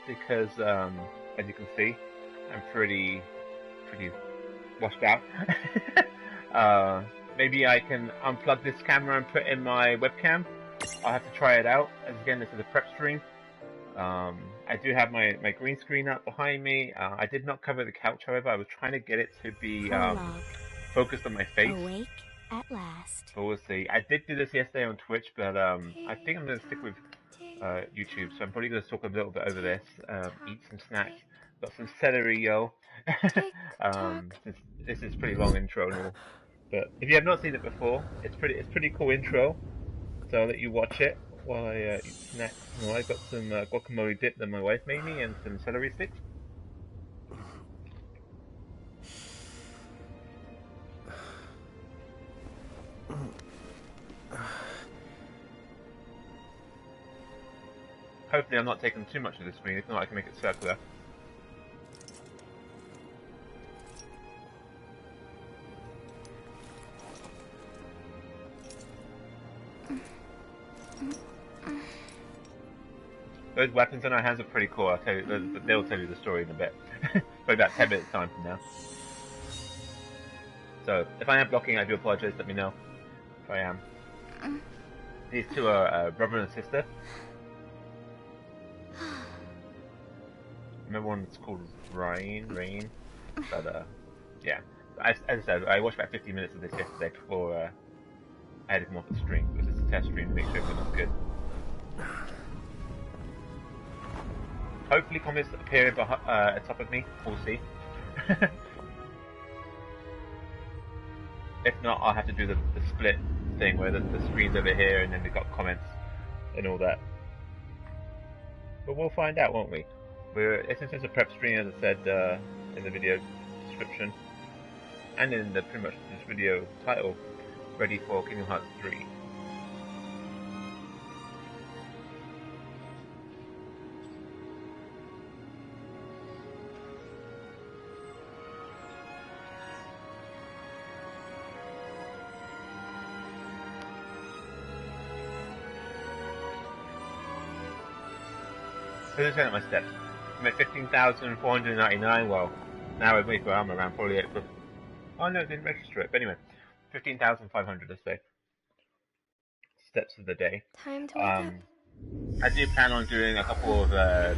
because, as you can see, I'm pretty washed out. Maybe I can unplug this camera and put in my webcam. I'll have to try it out. As again, this is a prep stream. I do have my green screen up behind me. I did not cover the couch, however. I was trying to get it to be focused on my face. Awake at last. But we'll see. I did do this yesterday on Twitch, but I think I'm going to stick with YouTube. So I'm probably going to talk a little bit over this. Eat some snacks. Got some celery, yo. This is pretty long intro and all. But if you have not seen it before, it's pretty cool intro. So I'll let you watch it while I eat snacks. Well, I got some guacamole dip that my wife made me and some celery sticks. Hopefully I'm not taking too much of the screen, if not I can make it circular. Those weapons in our hands are pretty cool. I'll tell you, they'll tell you the story in a bit. Probably about 10 minutes time from now. So, if I am blocking, I do apologize, let me know if I am. These two are brother and sister. Remember one that's called Rain? But, yeah. As I said, I watched about 50 minutes of this yesterday before I had to come off the stream. Because it's a test stream to make sure everything was good. Hopefully comments appear at top of me, we'll see. If not, I'll have to do the split thing where the screen's over here and then we've got comments and all that. But we'll find out, won't we? This is just a prep stream, as I said in the video description. And in the pretty much this video title, ready for Kingdom Hearts 3. So just looking at my steps. I'm at 15,499. Well, now with me for I'm around probably at. Oh no, it didn't register it. But anyway, 15,500. Let's say steps of the day. Time to wake up. I do plan on doing a couple of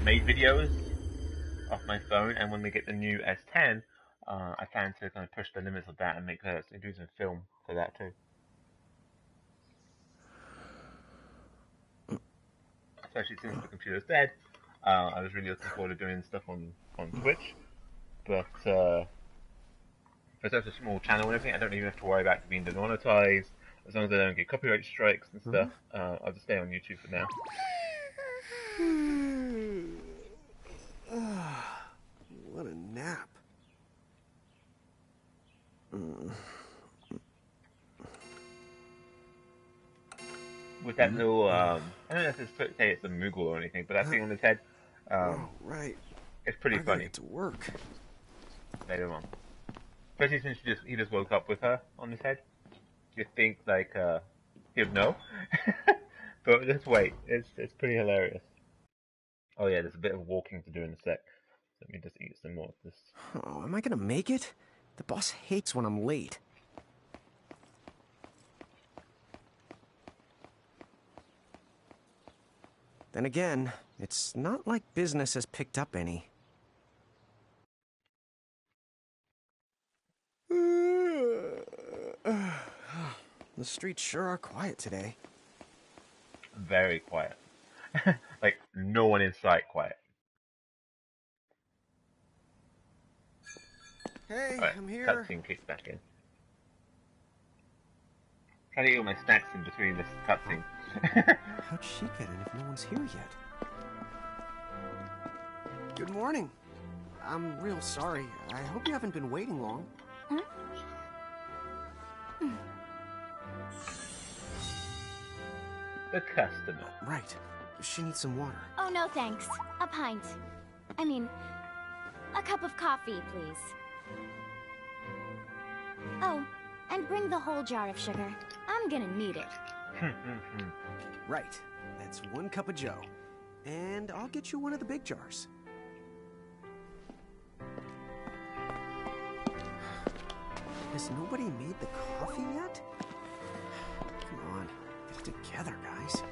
made videos off my phone, and when we get the new S10, I plan to kind of push the limits of that and make do some film for that too. Especially since the computer's dead. I was really looking forward to doing stuff on Twitch, but for such a small channel and everything, I don't even have to worry about being demonetized. As long as I don't get copyright strikes and stuff, I'll just stay on YouTube for now. What a nap. With that little, I don't know if it's a Moogle or anything, but that thing on his head, right. It's pretty funny. Get to work. Later on. Especially since he just woke up with her on his head. You think, like, he'd know. But just wait, it's pretty hilarious. Oh yeah, there's a bit of walking to do in a sec. Let me just eat some more of this. Oh, am I gonna make it? The boss hates when I'm late. Then again, it's not like business has picked up any. The streets sure are quiet today. Very quiet. Like, no one in sight quiet. Hey, Right, I'm here. cutscene kicks back in. Trying to eat all my snacks in between this cutscene. How'd she get in if no one's here yet? Good morning. I'm real sorry. I hope you haven't been waiting long. Huh? The customer. Right. She needs some water. Oh, no thanks. A pint. I mean, a cup of coffee, please. Oh, and bring the whole jar of sugar. I'm gonna need it. Right. That's 1 cup of joe. and I'll get you one of the big jars. Has nobody made the coffee yet? Come on, get it together, guys.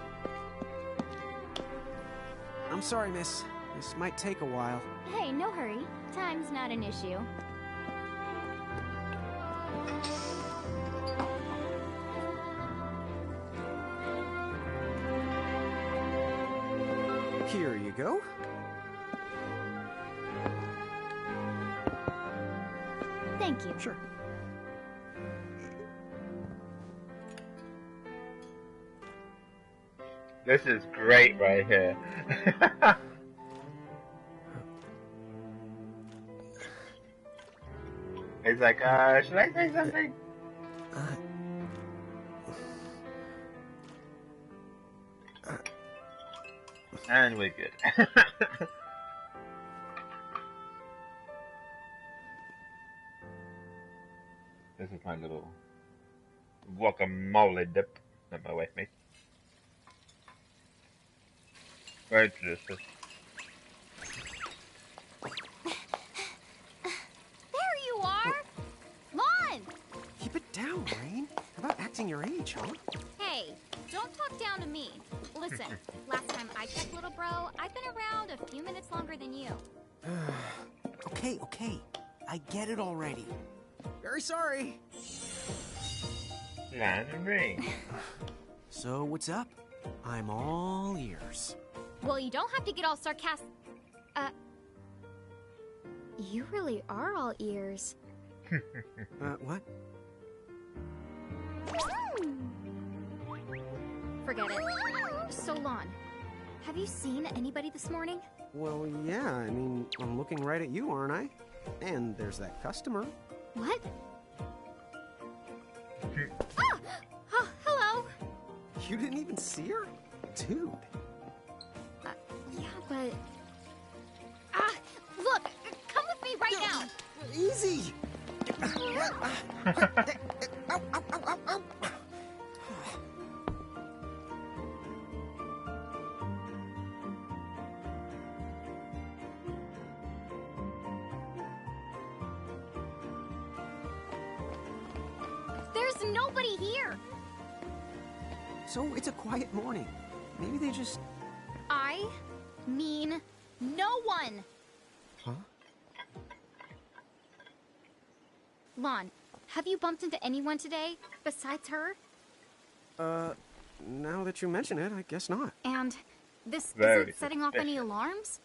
I'm sorry, miss. This might take a while. Hey, no hurry. Time's not an issue. Here you go. Thank you. Sure. This is great right here. He's like, should I say something? And we're good. This is my little guacamole dip that my wife made. Very delicious. There you are! Lon! Keep it down, Rain. How about acting your age, huh? Hey, don't talk down to me. Listen, last time I checked, little bro, I've been around a few minutes longer than you. Okay. I get it already. Very sorry. Land and Rain. So, what's up? I'm all ears. Well, you don't have to get all sarcastic. You really are all ears. What? Forget it. So, Lon, have you seen anybody this morning? Well, yeah, I mean, I'm looking right at you, aren't I? And there's that customer. What? Ah! Oh, hello! You didn't even see her? Dude. Yeah, but... Ah! Look! Come with me right now! Easy! Ow, ow, ow, ow, ow. There's nobody here! So, it's a quiet morning. Maybe they just... I mean no one! Huh? Lon, have you bumped into anyone today besides her? Now that you mention it, I guess not. And this Very isn't setting off any alarms?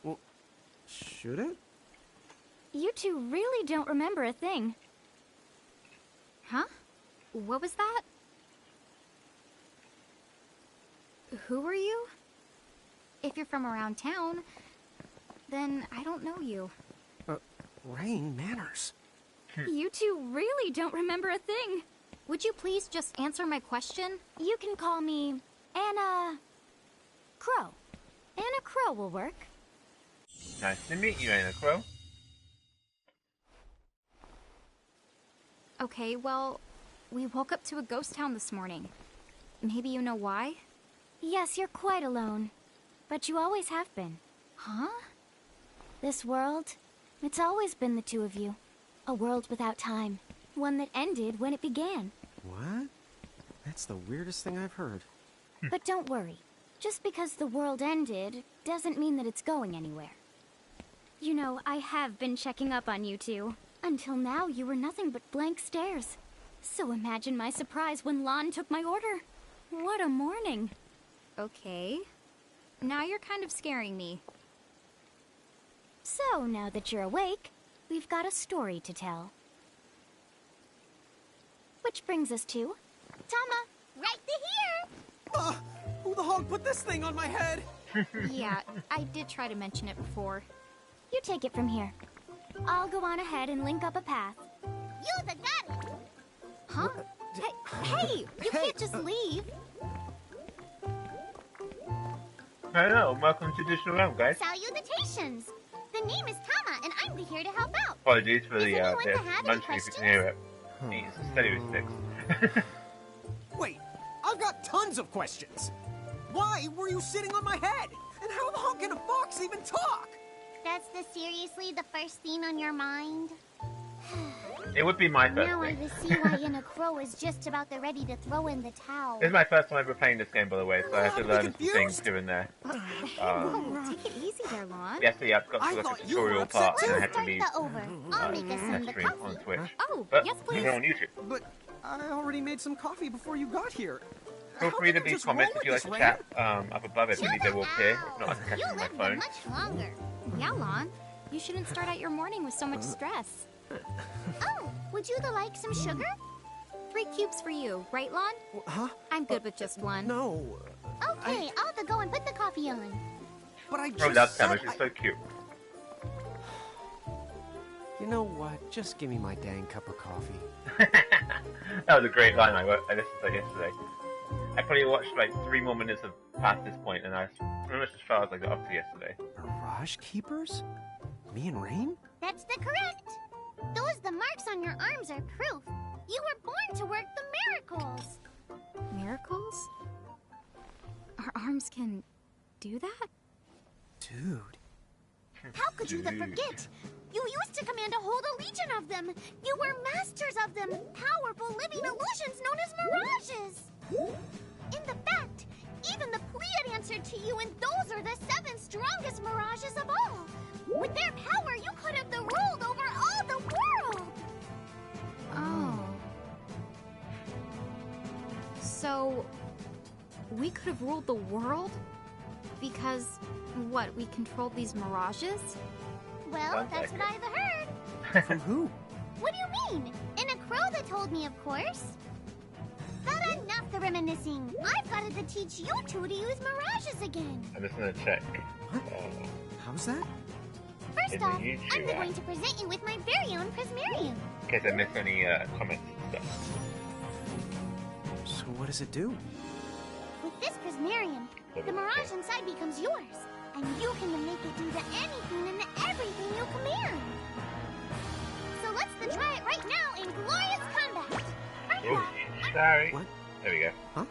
Well, should it? You two really don't remember a thing. Huh? What was that? Who are you? If you're from around town, then I don't know you. Rain, manners. You two really don't remember a thing. Would you please just answer my question? You can call me Anna Crow. Anna Crow will work. Nice to meet you, Anna Crow. Okay, well, we woke up to a ghost town this morning. Maybe you know why? Yes, you're quite alone. But you always have been. Huh? This world, it's always been the two of you. A world without time. One that ended when it began. What? That's the weirdest thing I've heard. But don't worry. Just because the world ended doesn't mean that it's going anywhere. You know, I have been checking up on you two. Until now, you were nothing but blank stares. So imagine my surprise when Lon took my order. What a morning. Okay. Now you're kind of scaring me. So, now that you're awake, we've got a story to tell. Which brings us to... Tama, right here! Who the hog put this thing on my head? Yeah, I did try to mention it before. You take it from here. I'll go on ahead and link up a path. You the got it! Huh? Hey, you can't just leave. Hello, welcome to Digital Realm, guys. Salutations! The name is Tama, and I'm here to help out. Apologies for the anyone to have any munching if you can hear it. He's steady with sticks. Wait, I've got tons of questions. why were you sitting on my head? And how long can a fox even talk? That's seriously the first thing on your mind? It would be my first Now thing. I see why Inna Crow is just about ready to throw in the towel. This is my first time ever playing this game, by the way, so I have to learn some confused. things here and there. Whoa, take it easy there, Lon. Yesterday I got to like a thought you were tutorial upset part too. and I Let's had to leave start the over. I'll make us some the stream coffee. on Twitch. Oh, But yes, please. you're on YouTube. But I already made some coffee before you got here. Feel How free to can you leave just comments roll if you like with to this, chat up above. If any, they will appear. If not, I can catch You them on my lived phone. much longer. Yeah, Lon. You shouldn't start out your morning with so much stress. Oh, would you like some sugar? 3 cubes for you, right, Lon? Huh? I'm good with just one. No. Okay, I'll go and put the coffee on. But I Oh, just that's said Samus. She's so cute. You know what? Just give me my dang cup of coffee. That was a great line I listened to yesterday. I probably watched like 3 more minutes of past this point, and I pretty much as far as I got up to yesterday. Mirage Keepers? Me and Rain? That's the correct. The marks on your arms are proof. You were born to work the miracles. Miracles? Our arms can do that? Dude. How could you forget? You used to command a whole legion of them. You were masters of them, powerful living illusions known as mirages. In the fact, even the Pleiad answered to you, and those are the 7 strongest mirages of all. With their power, you could have ruled over all the world. Oh. So, we could have ruled the world? Because, what, we controlled these mirages? Well, Sounds that's like what it. I've heard. From who? What do you mean? In a crow that told me, of course. But enough the reminiscing. I've got to teach you two to use mirages again. I'm just gonna check. What? How's that? First In the off, YouTube I'm app. going to present you with my very own Prismarium. In case I miss any comments and stuff. So what does it do? With this Prismarium, the mirage inside becomes yours. And you can make it do anything and everything you command. So let's try it right now in glorious combat. Oh, sorry. What? There we go. Huh?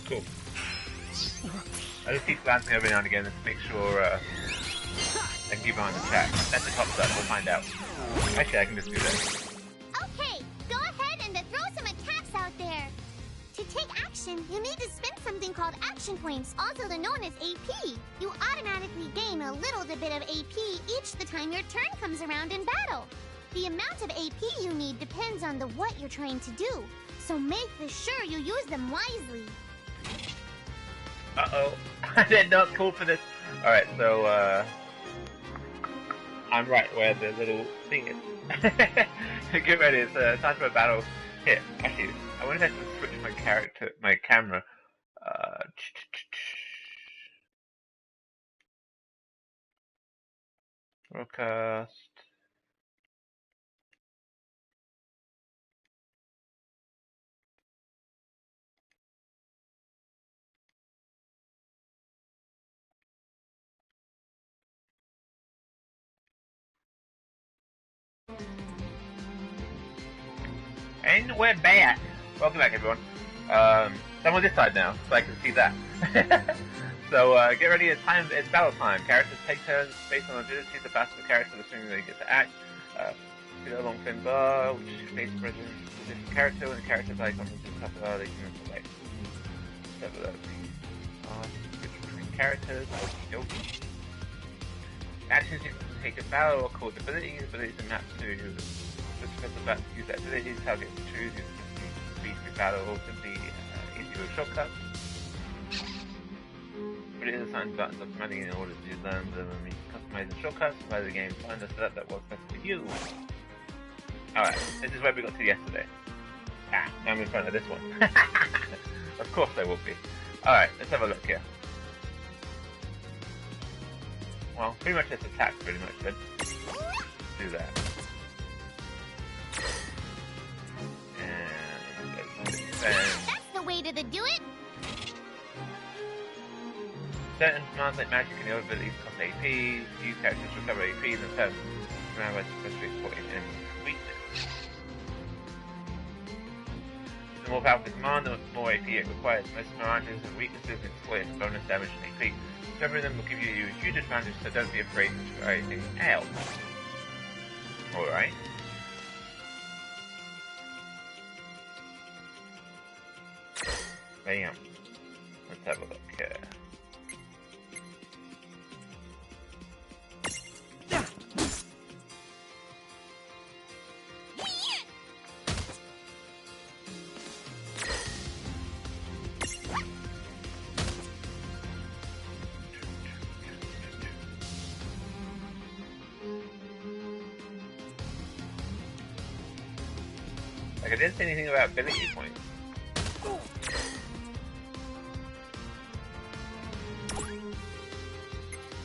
Cool. I just keep glancing every now and again to make sure I can keep an eye on the chat. That's the top stuff, we'll find out. Actually, I can just do that. Okay, go ahead and throw some attacks out there. To take action, you need to spend something called action points, also known as AP. You automatically gain a little bit of AP each the time your turn comes around in battle. The amount of AP you need depends on what you're trying to do, so make sure you use them wisely. Uh-oh. I did not call for this. Alright, so, I'm right where the little thing is. Get ready, it's time for a battle. Here, actually, I wonder if I can switch my camera. Broadcast. And we're back! Welcome back, everyone. I'm on this side now, so I can see that. So, get ready, it's battle time. Characters take turns based on abilities of the character, assuming they get to act. See the long thin bar, which space present a different character, when the character's icon is in top of they can select. Let's have a look. Switch between characters, okie. Actions you can take a battle or called abilities are mapped to use that ability, target to choose, speed through battle, or simply easy with shortcuts. But it is assigned buttons automatically in order to learn them and customize the shortcuts by the game. Find a setup that works best for you. Alright, this is where we got to yesterday. Now I'm in front of this one. Of course I will be. Alright, let's have a look here. Well, pretty much just attack, pretty much, then. Do that. And That's the way to do it. Certain commands like magic and the other abilities cost APs. Use characters to recover APs and turn around by especially supporting enemies' weakness. The more powerful command, the more AP it requires. Most mirages and weaknesses exploit bonus damage and AP. Discovering them will give you a huge advantage, so don't be afraid to try anything else. Alright. Bam. Let's have a look here. Like, I didn't say anything about ability points.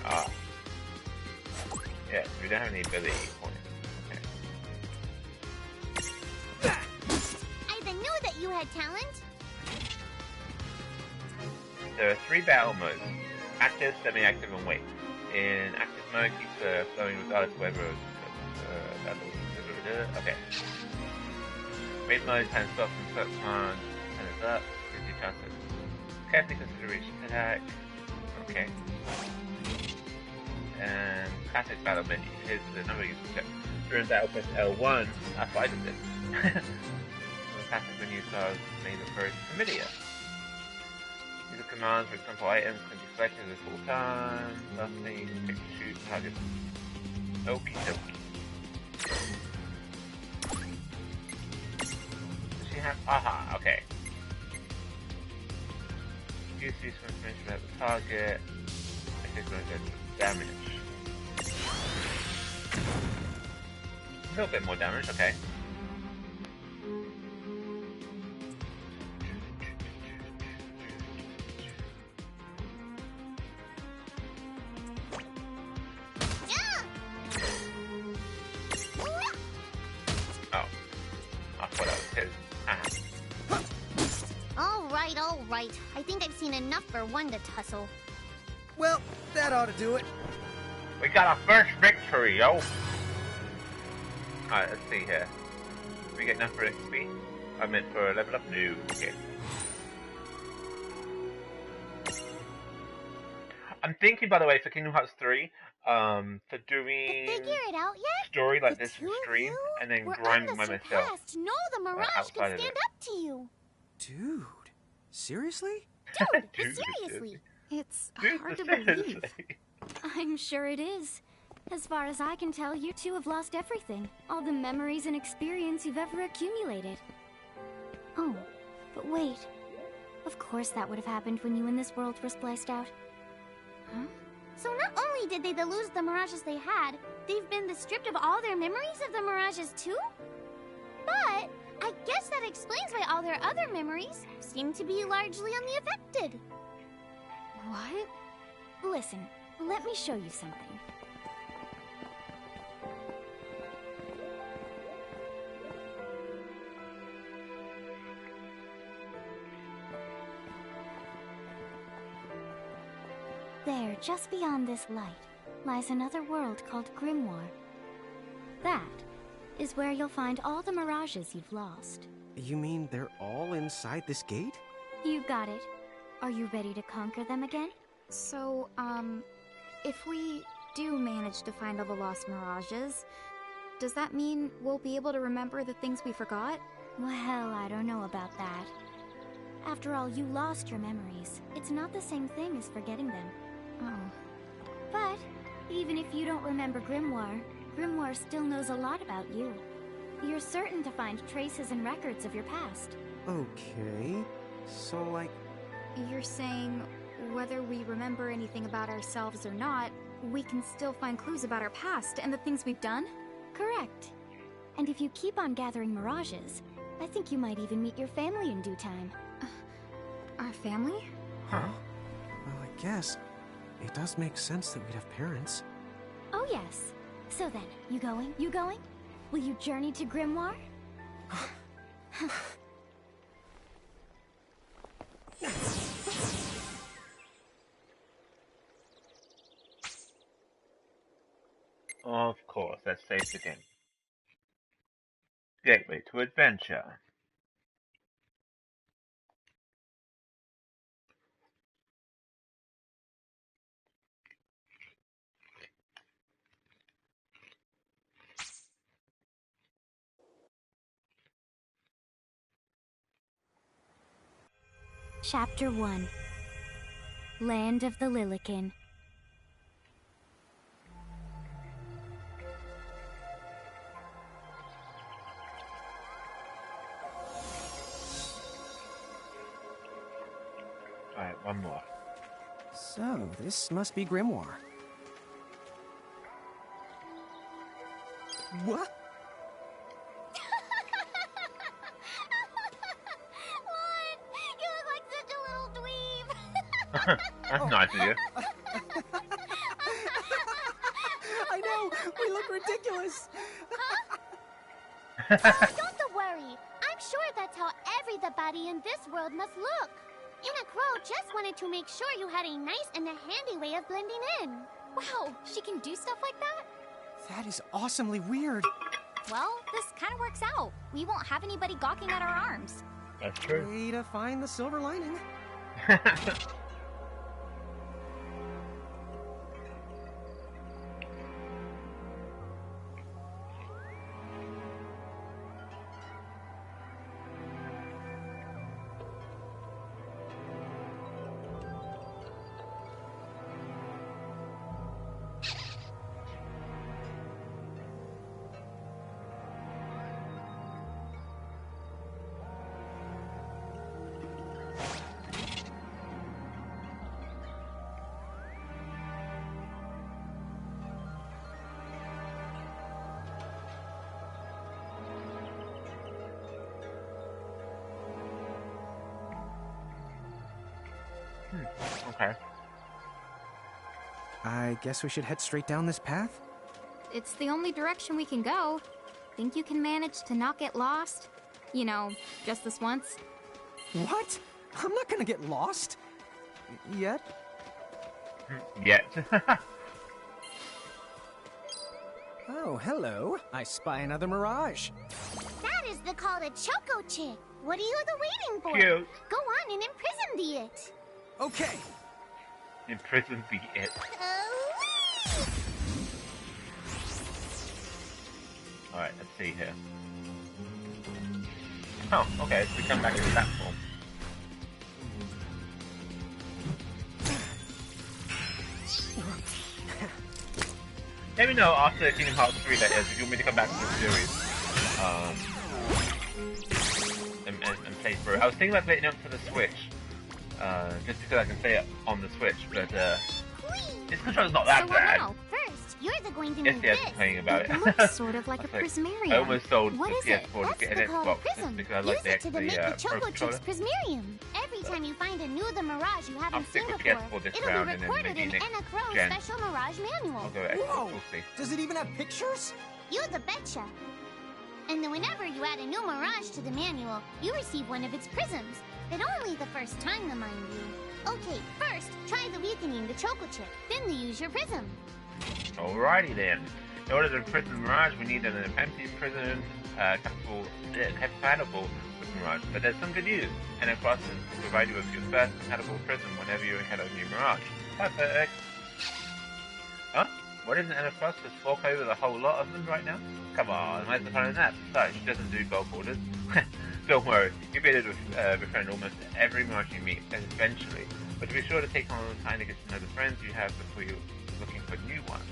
Ah. Yes, we don't have any ability points. Okay. I then knew that you had talent. There are 3 battle modes: active, semi-active, and wait. In active mode, keep flowing regardless of whether okay. Wait mode, time stop and flip command, and it's up, gives you chance to carefully consider each attack. Okay. And classic battle menu. Here's the number you can check. During battle, press L1. That's why I did this. The classic menu styles may look very familiar. These are commands, for example, items can be selected at all times. Last thing, pick, shoot, target. Okie dokie. Does she have. Aha, okay. Use these information about the target. I think we're going to go to damage. A little bit more damage, okay. Alright, I think I've seen enough for one to tussle. Well, that ought to do it. We got our first victory, yo! Alright, let's see here. Do we get enough for XP? I meant for a level up? No. Okay. I'm thinking, by the way, for Kingdom Hearts 3, for doing figure it out yet? story like The this two in of stream, you and then were grinding by myself. No, the Mirage can outside stand of it. up to you. Dude, seriously? Dude, seriously. It's Dude, hard to seriously. believe. I'm sure it is. As far as I can tell, you two have lost everything. All the memories and experience you've ever accumulated. Oh, but wait. Of course that would have happened when you and this world were spliced out. Huh? So not only did they lose the Mirages they had, they've been stripped of all their memories of the Mirages too? But I guess that explains why all their other memories seem to be largely unaffected. What? Listen, let me show you something. There, just beyond this light, lies another world called Grimoire. That is where you'll find all the Mirages you've lost. You mean they're all inside this gate? You got it. Are you ready to conquer them again? So, if we do manage to find all the lost Mirages, does that mean we'll be able to remember the things we forgot? Well, I don't know about that. After all, you lost your memories. It's not the same thing as forgetting them. Oh. But even if you don't remember Grimoire, Grimoire still knows a lot about you. You're certain to find traces and records of your past. Okay. So, like... You're saying whether we remember anything about ourselves or not, we can still find clues about our past and the things we've done? Correct. And if you keep on gathering Mirages, I think you might even meet your family in due time. Our family? Huh? Well, I guess it does make sense that we'd have parents. Oh yes. So then, you going? You going? Will you journey to Grimoire? Of course, let's save the game. Gateway to Adventure. Chapter 1. Land of the Lilican. Alright, one more. So, this must be Grimoire. What? What? You look like such a little dweeb. That's nice of you. I know! We look ridiculous! Don't worry. I'm sure that's how everybody in this world must look. Anna Crow just wanted to make sure you had a nice and a handy way of blending in. Wow, she can do stuff like that? That is awesomely weird. Well, this kind of works out. We won't have anybody gawking at our arms. That's true. Way to find the silver lining. Okay. I guess we should head straight down this path? It's the only direction we can go. Think you can manage to not get lost? You know, just this once? What? I'm not gonna get lost. Yet? Yet. Oh, hello. I spy another mirage. That is the call to Choco Chick. What are you waiting for? Cute. Go on and imprison the it. Okay. Imprison the it. Alright, let's see here. Oh, okay, so we come back in that form. Let me know after Kingdom Hearts 3 that is, if you want me to come back to the series. And play through. I was thinking about playing it up for the Switch. Just because I can play it on the Switch, but this controller's not that So what bad. now? First, you're going to Yes, need yes, this. complaining about it. It looks sort of like a I was prismarium. I almost sold What the is it? PS4 to That's get the an call Xbox to Prism. just because I like Use the, it to make the Pro Choco controller. Chick's Prismarium. Every time you find a new the Mirage you I'll haven't stick seen with before, PS4 this it'll round be and then recorded maybe in next Anna Crow's gen. special Mirage manual. I'll go Xbox, Whoa. we'll see. Does it even have pictures? You the betcha. And then whenever you add a new Mirage to the manual, you receive one of its prisms. But only the first time, mind you. Okay, first, try the weakening the Choco Chick, then use your prism. Alrighty then. In order to imprison the Mirage, we need an empty prism compatible with Mirage. But there's some good news. NF Plus will provide you with your first compatible prism whenever you encounter a new Mirage. Perfect. Huh? Why doesn't NF Plus just fork over the whole lot of them right now? Come on, where's the fun in that? Besides, she doesn't do bulk orders. Don't worry, you'll be able to befriend almost every Mirage you meet, eventually. But be sure to take on the time to get to know the friends you have before you're looking for new ones.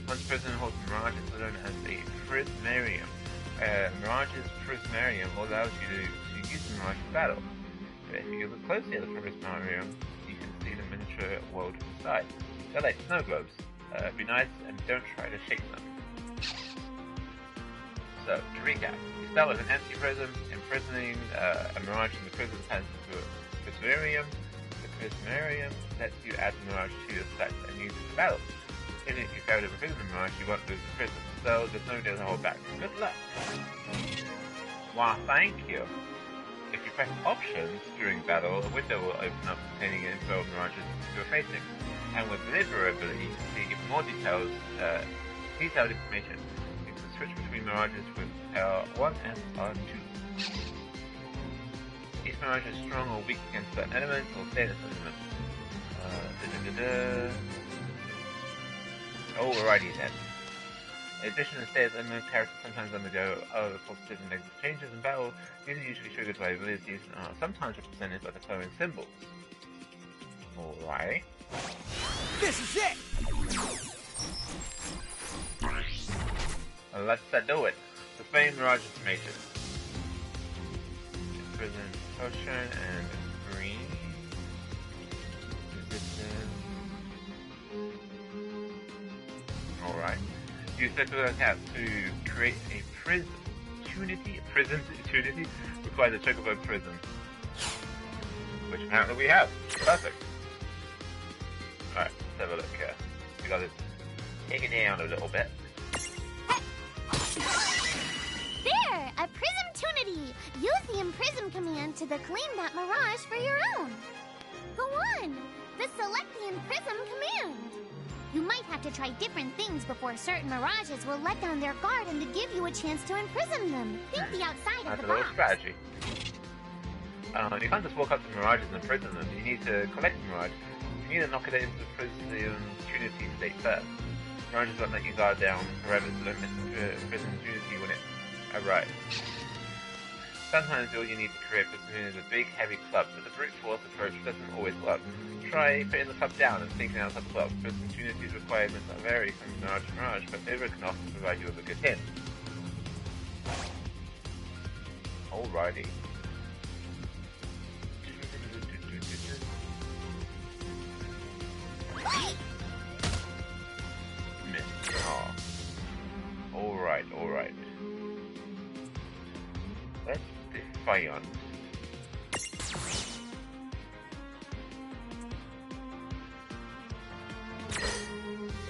Once Prison holds Mirage, it's known as a Prismarium. Mirage's Prismarium allows you to use the Mirage in battle. If you look closely at the Prismarium, you can see the miniature world inside. They're like snow globes. Be nice and don't try to shake them. So, to recap, you start with an empty prism, imprisoning a Mirage in the prism turns into a Prismarium. The Prismarium lets you add the Mirage to your set and use it in battle. Even if you fail to imprison the Mirage, you won't lose the prism, so there's no need to hold back. Good luck! Why, thank you! If you press options during battle, a window will open up containing info of Mirages you're facing. And with deliverability, to see even more detailed information, you can switch between mirages with R1 and R2. Each mirage is strong or weak against certain elements or status elements. Alrighty then. In addition to status elements, characters sometimes undergo other positive and negative changes in battle. These are usually triggered by abilities and are sometimes represented by the following symbols. Alright. This is it! Let's do it. The Flame Mirage Information. Prison Potion and green. Resistance. Alright. Use circular attacks to create a prison opportunity. A prison opportunity requires a chocobo prison. Which apparently we have. Perfect. Alright, let's have a look here. We got to take it down a little bit. There! A Prismtunity! Use the Imprism command to claim that mirage for your own. Go on! The Select the Imprism command! You might have to try different things before certain mirages will let down their guard and to give you a chance to imprison them. Think the outside of That's the a little box. strategy. You can't just walk up to mirages and imprison them. You need to collect the mirage. You need to knock it into the Prismtunity state first. Mirages won't let you guard down forever, so don't miss the Prismtunity when it arrives. Sometimes all you need to create Prismtunity is a big, heavy club, but the brute force approach doesn't always work. Try putting the club down and thinking outside the club. Prismtunity's requirements vary from mirage to mirage, but they can often provide you with a good hint. Alrighty. Alright. Let's Defiant.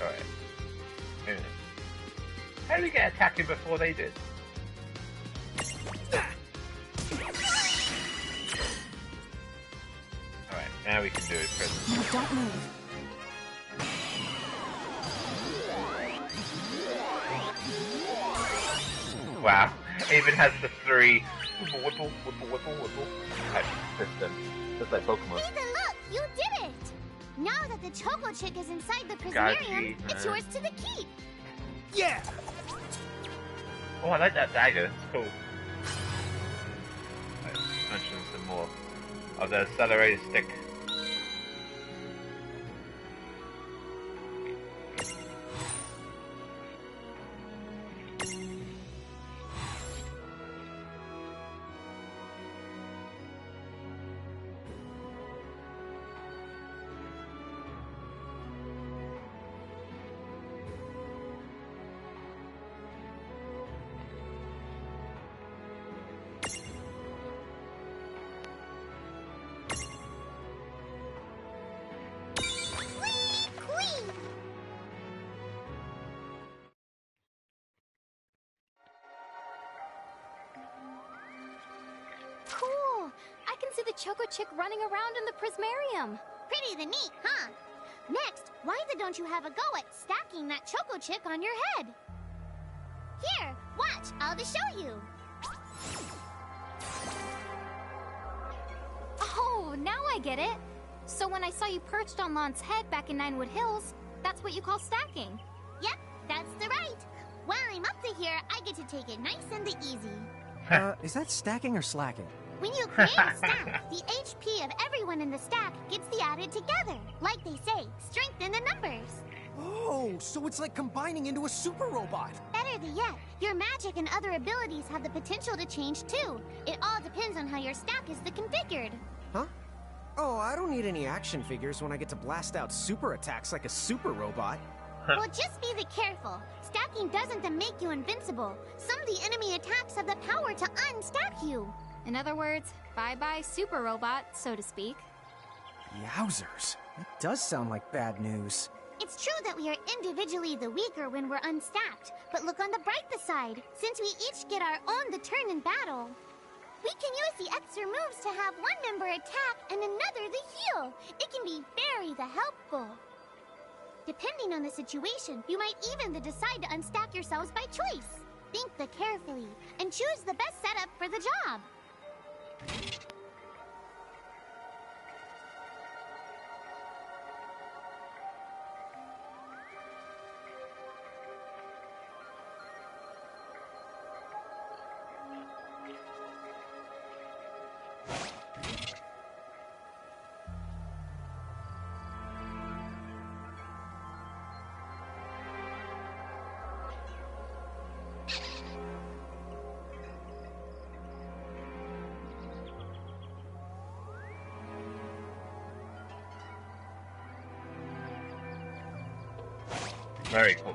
Alright. Wait a minute. How did we get attacking before they did? Alright, now we can do it. No, don't move. Wow, it even has the three whipple type system, just like Pokemon. Ethan, look! You did it! Now that the Choco Chick is inside the Prismarium, it's yours to the keep! Yeah! Oh, I like that dagger, it's cool. Let's mention some more of the accelerated stick. Cool! I can see the Choco Chick running around in the Prismarium. Pretty the neat, huh? Next, why don't you have a go at stacking that Choco Chick on your head? Here, watch, I'll just show you. Oh, now I get it. So when I saw you perched on Lon's head back in Ninewood Hills, that's what you call stacking. Yep, that's the right. While I'm up to here, I get to take it nice and easy. Is that stacking or slacking? When you create a stack, the HP of everyone in the stack gets added together. Like they say, strengthen the numbers. Oh, so it's like combining into a super robot. Better yet, your magic and other abilities have the potential to change too. It all depends on how your stack is configured. Huh? Oh, I don't need any action figures when I get to blast out super attacks like a super robot. Well, just be careful. Stacking doesn't make you invincible. Some of the enemy attacks have the power to unstack you. In other words, bye-bye super robot, so to speak. Yowzers. That does sound like bad news. It's true that we are individually the weaker when we're unstacked, but look on the brighter side. Since we each get our own turn in battle, we can use the extra moves to have one member attack and another heal. It can be very helpful. Depending on the situation, you might even decide to unstack yourselves by choice. Think carefully and choose the best setup for the job. Very cool.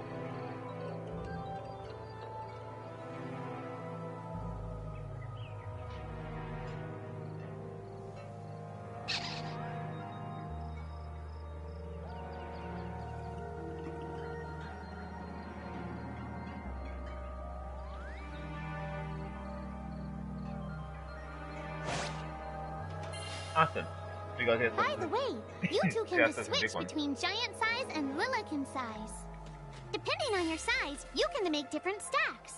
Awesome. You guys get By the way, you two can Yeah, that's a switch big one. between giant size and Lillican size. Depending on your size, you can make different stacks.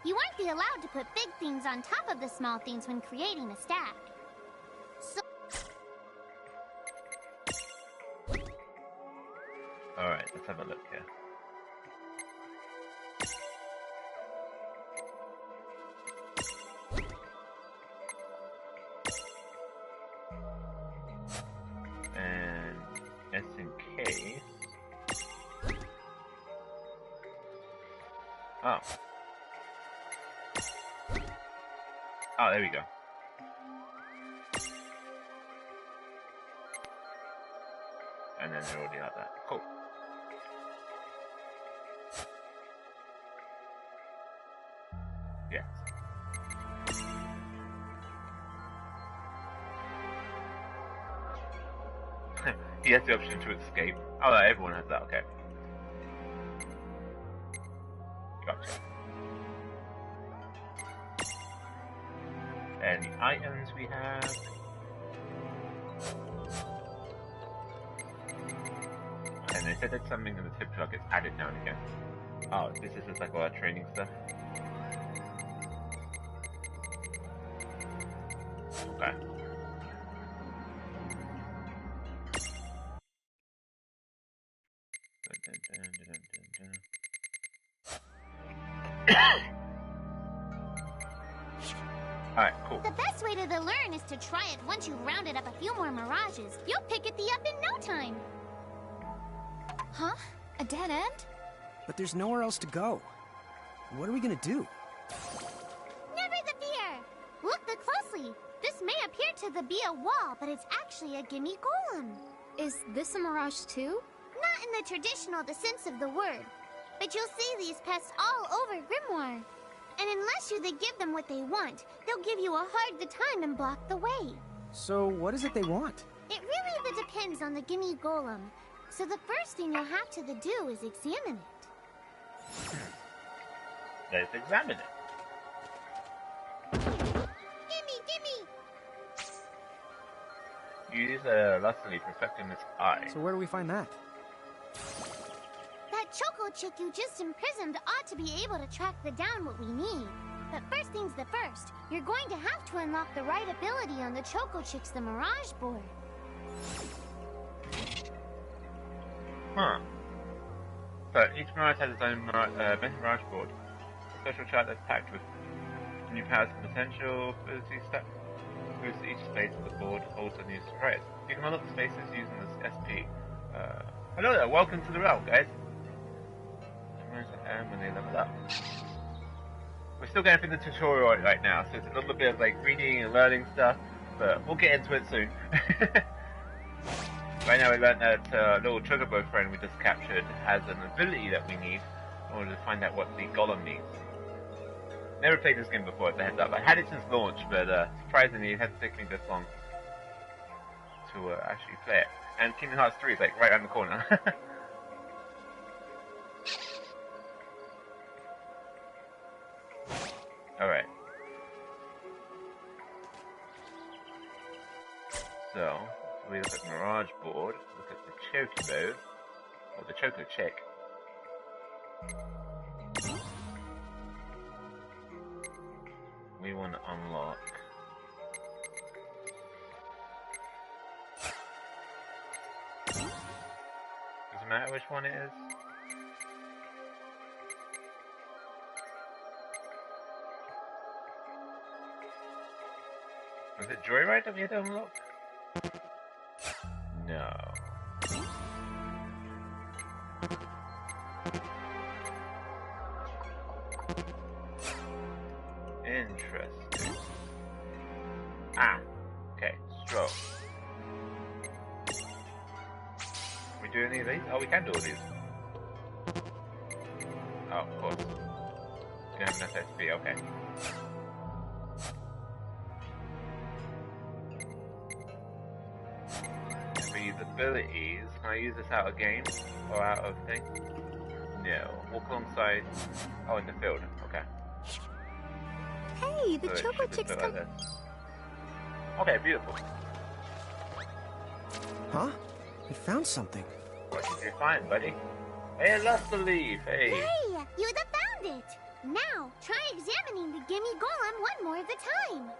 You won't be allowed to put big things on top of the small things when creating a stack. So Alright, let's have a look here. And S in case. Oh. Oh, there we go. And then they're already like that. Cool. Yeah. He has the option to escape. Oh, everyone has that, okay. Gotcha. And the items we have. And they said that something in the tip jar gets added now and again. Oh, this is just like all our training stuff. Okay. Alright, cool. the best way to learn is to try it once you've rounded up a few more mirages. You'll pick it up in no time. Huh? A dead end? But there's nowhere else to go. What are we gonna do? Never the fear! Look closely. This may appear to be a wall, but it's actually a gimme golem. Is this a mirage too? Not in the traditional sense of the word, but you'll see these pests all over Grimoire. And unless they give them what they want, they'll give you a hard time and block the way. So what is it they want? It really depends on the gimme golem. So the first thing you'll have to do is examine it. Let's examine it. Gimme! Use lustily perfecting its eye. So where do we find that? That Choco Chick you just imprisoned ought to be able to track down what we need. But first things first, you're going to have to unlock the right ability on the Choco Chick's Mirage board. Huh. So each Mirage has its own Mirage board. A special chart that's packed with new powers and potential ability stuff. Boosts each space of the board, holds a new surprise. You can unlock the spaces using this SP. Hello there, welcome to the realm, guys. And when they level up. We're still going through the tutorial right now, so it's a little bit of like reading and learning stuff, but we'll get into it soon. Right now we learned that little Chocobo friend we just captured has an ability that we need in order to find out what the golem needs. Never played this game before, it's a heads up. I had it since launch, but surprisingly it hasn't taken me this long to actually play it. And Kingdom Hearts 3 is like right around the corner. Alright. So we look at Mirage board, look at the Chocobo, Or the Choco Chick. We want to unlock. Doesn't matter which one it is. Was it Joyride that we had to unlock? No. Interesting. Ah, okay, stroke. Can we do any of these? Oh, we can do all these. Oh, of course. We don't have enough SP, okay. These abilities, can I use this out of game? Or out of thing? No. Walk alongside. Oh, in the field, okay. Hey, the So it Choco should Chick's just come. go like this. Okay, beautiful. Huh? I found something. What did you find, buddy? Hey, lost the leaf, hey. Hey, you'd have found it. Now, try examining the Gimme Golem one more of the time.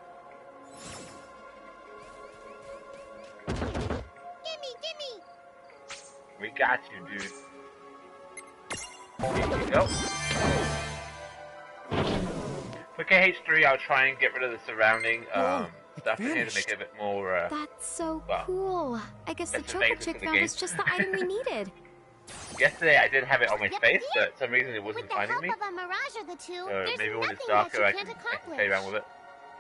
Gimme! We got you, dude. Here you go. For KH3, I'll try and get rid of the surrounding stuff in here to make it a bit more, That's so well, cool. I guess the that's the Choco basis Chick of the found game. us just the item we needed. Yesterday I did have it on my Yep, face, yep. but for some reason it wasn't With the finding help me. of a Mirage or the two, So there's maybe when nothing it's that darker you I can't can accomplish. play around with it.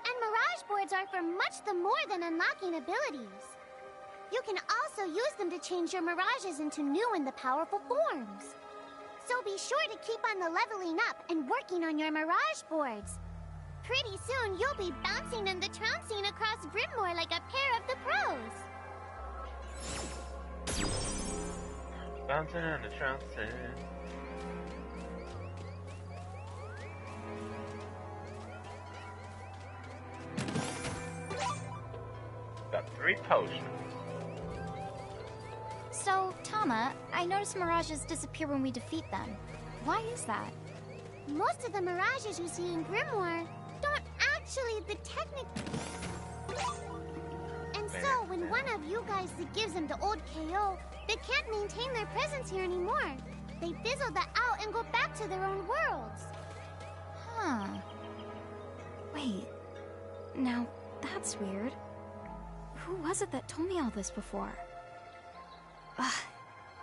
And Mirage boards are for much the more than unlocking abilities. You can also use them to change your Mirages into new and the powerful forms. So be sure to keep on the leveling up and working on your Mirage boards. Pretty soon you'll be bouncing and the trouncing across Brimmore like a pair of the pros. Bouncing and the trouncing. Got 3 potions. So, Tama, I noticed Mirages disappear when we defeat them. Why is that? Most of the Mirages you see in Grimoire don't actually the technique. And so, when one of you guys gives them the old KO, they can't maintain their presence here anymore. They fizzle that out and go back to their own worlds. Huh. Wait. Now, that's weird. Who was it that told me all this before?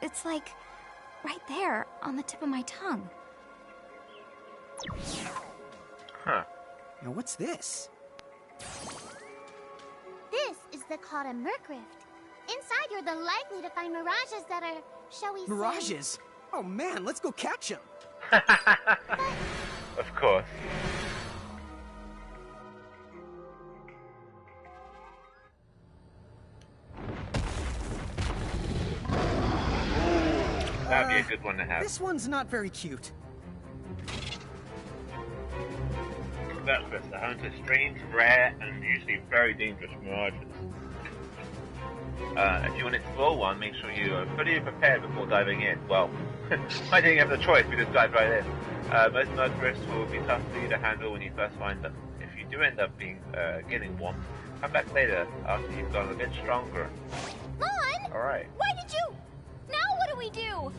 It's like right there on the tip of my tongue. Huh. Now what's this? This is the called a Merc Rift. Inside, you're the likely to find Mirages that are, shall we say... Mirages? Oh man, let's go catch them. Of course. That'd be a good one to have. This one's not very cute. That's best to hunt strange, rare, and usually very dangerous mirages. If you want to explore one, make sure you are fully prepared before diving in. Well, I didn't have the choice, we just dived right in. Most merge rifts will be tough for you to handle when you first find them. If you do end up getting one, come back later after you've gotten a bit stronger. Mon! Alright. Why did you? Now what do we do?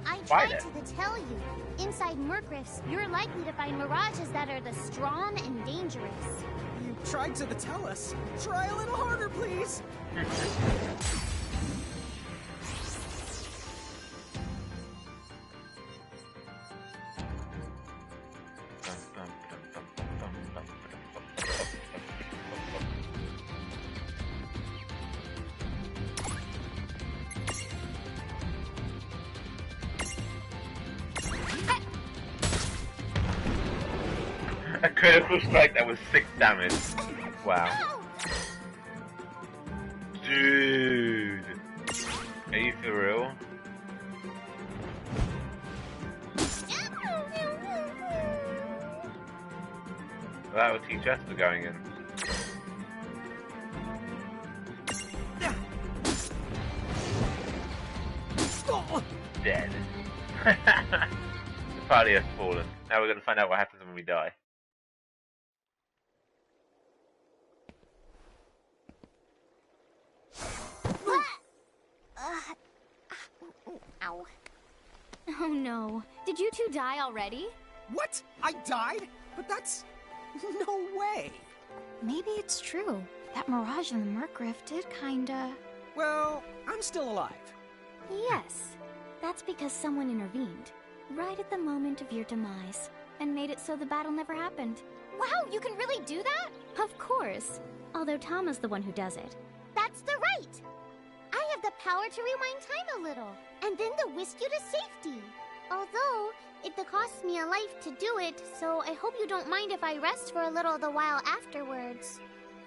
I Find tried it. to tell you. Inside Merc Rifts, you're likely to find Mirages that are the strong and dangerous. You tried to tell us. Try a little harder, please. A critical strike that was 6 damage. Wow. Ow! Dude. Are you for real? Well, that would teach us for going in. Oh, dead. The party has fallen. Now we're going to find out what happens when we die. Ow. Oh no. Did you two die already? What? I died? But that's... no way. Maybe it's true. That mirage in the Murkriff did kinda... Well, I'm still alive. Yes. That's because someone intervened. Right at the moment of your demise. And made it so the battle never happened. Wow, you can really do that? Of course. Although Tama's the one who does it. That's the right. I have the power to rewind time a little, and then to whisk you to safety. Although, it costs me a life to do it, so I hope you don't mind if I rest for a little the while afterwards.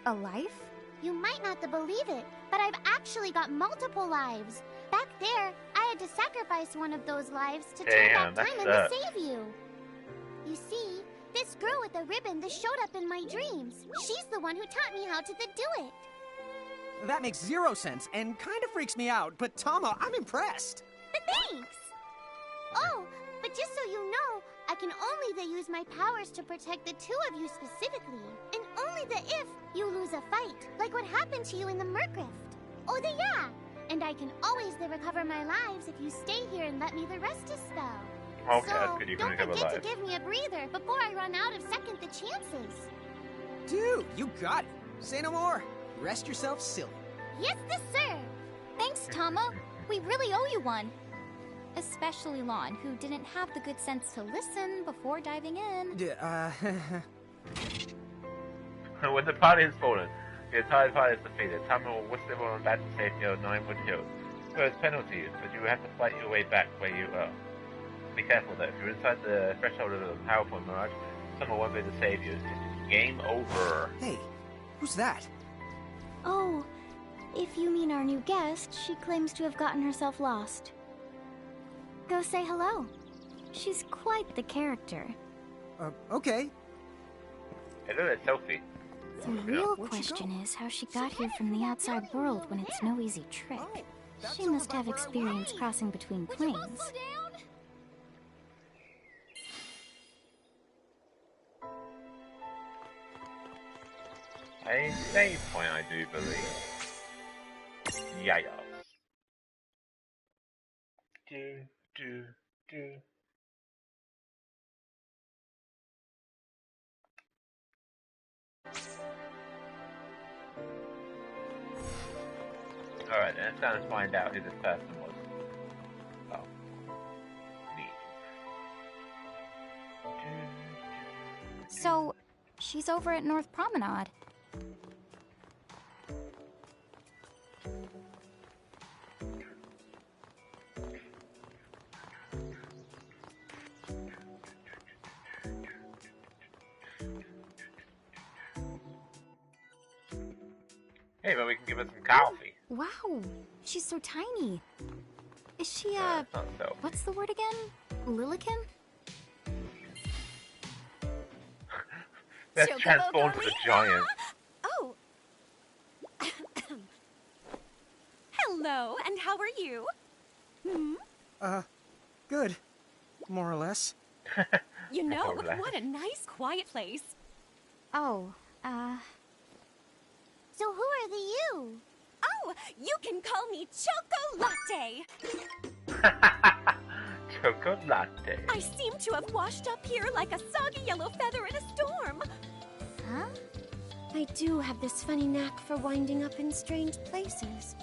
A life? You might not believe it, but I've actually got multiple lives. Back there, I had to sacrifice one of those lives to turn back time and to save you. You see, this girl with the ribbon that showed up in my dreams, she's the one who taught me how to do it. That makes zero sense and kind of freaks me out, but Tama, I'm impressed. Thanks! Oh, but just so you know, I can only use my powers to protect the two of you specifically, and only if you lose a fight, like what happened to you in the Murkriff. Oh, yeah! And I can always recover my lives if you stay here and let me rest a spell. Okay, so, that's good. You can don't recover forget to life. give me a breather before I run out of second the chances. Dude, you got it. Say no more. Rest yourself silly. Yes, sir. Thanks, Tama. We really owe you one. Especially Lon, who didn't have the good sense to listen before diving in. When the party has fallen, the entire party is defeated. Tama will whisk everyone back to safety on Ninewood Hills. So it's penalties, but you will have to fight your way back where you are. Be careful though, if you're inside the threshold of a powerful mirage, someone won't be able to save you. It's game over. Hey, who's that? Oh, if you mean our new guest, she claims to have gotten herself lost. Go say hello. She's quite the character. Okay. Hello, that's Sophie. The real question is how she got here from the outside world when it's no easy trick. She must have experience crossing between planes. A save point, I do believe. Yeah. Do. Alright, then it's time to find out who this person was. Oh. Neat. So, she's over at North Promenade. Hey, but we can give her some coffee. Wow, she's so tiny. Is she, It's not so. what's the word again? Lilican? Let's transform to the giant. Oh. Hello, and how are you? Good. More or less. You know, More or less. what a nice, quiet place. Oh, So who are the you? Oh, you can call me Choco Latte. Chocolate. I seem to have washed up here like a soggy yellow feather in a storm. huh? I do have this funny knack for winding up in strange places.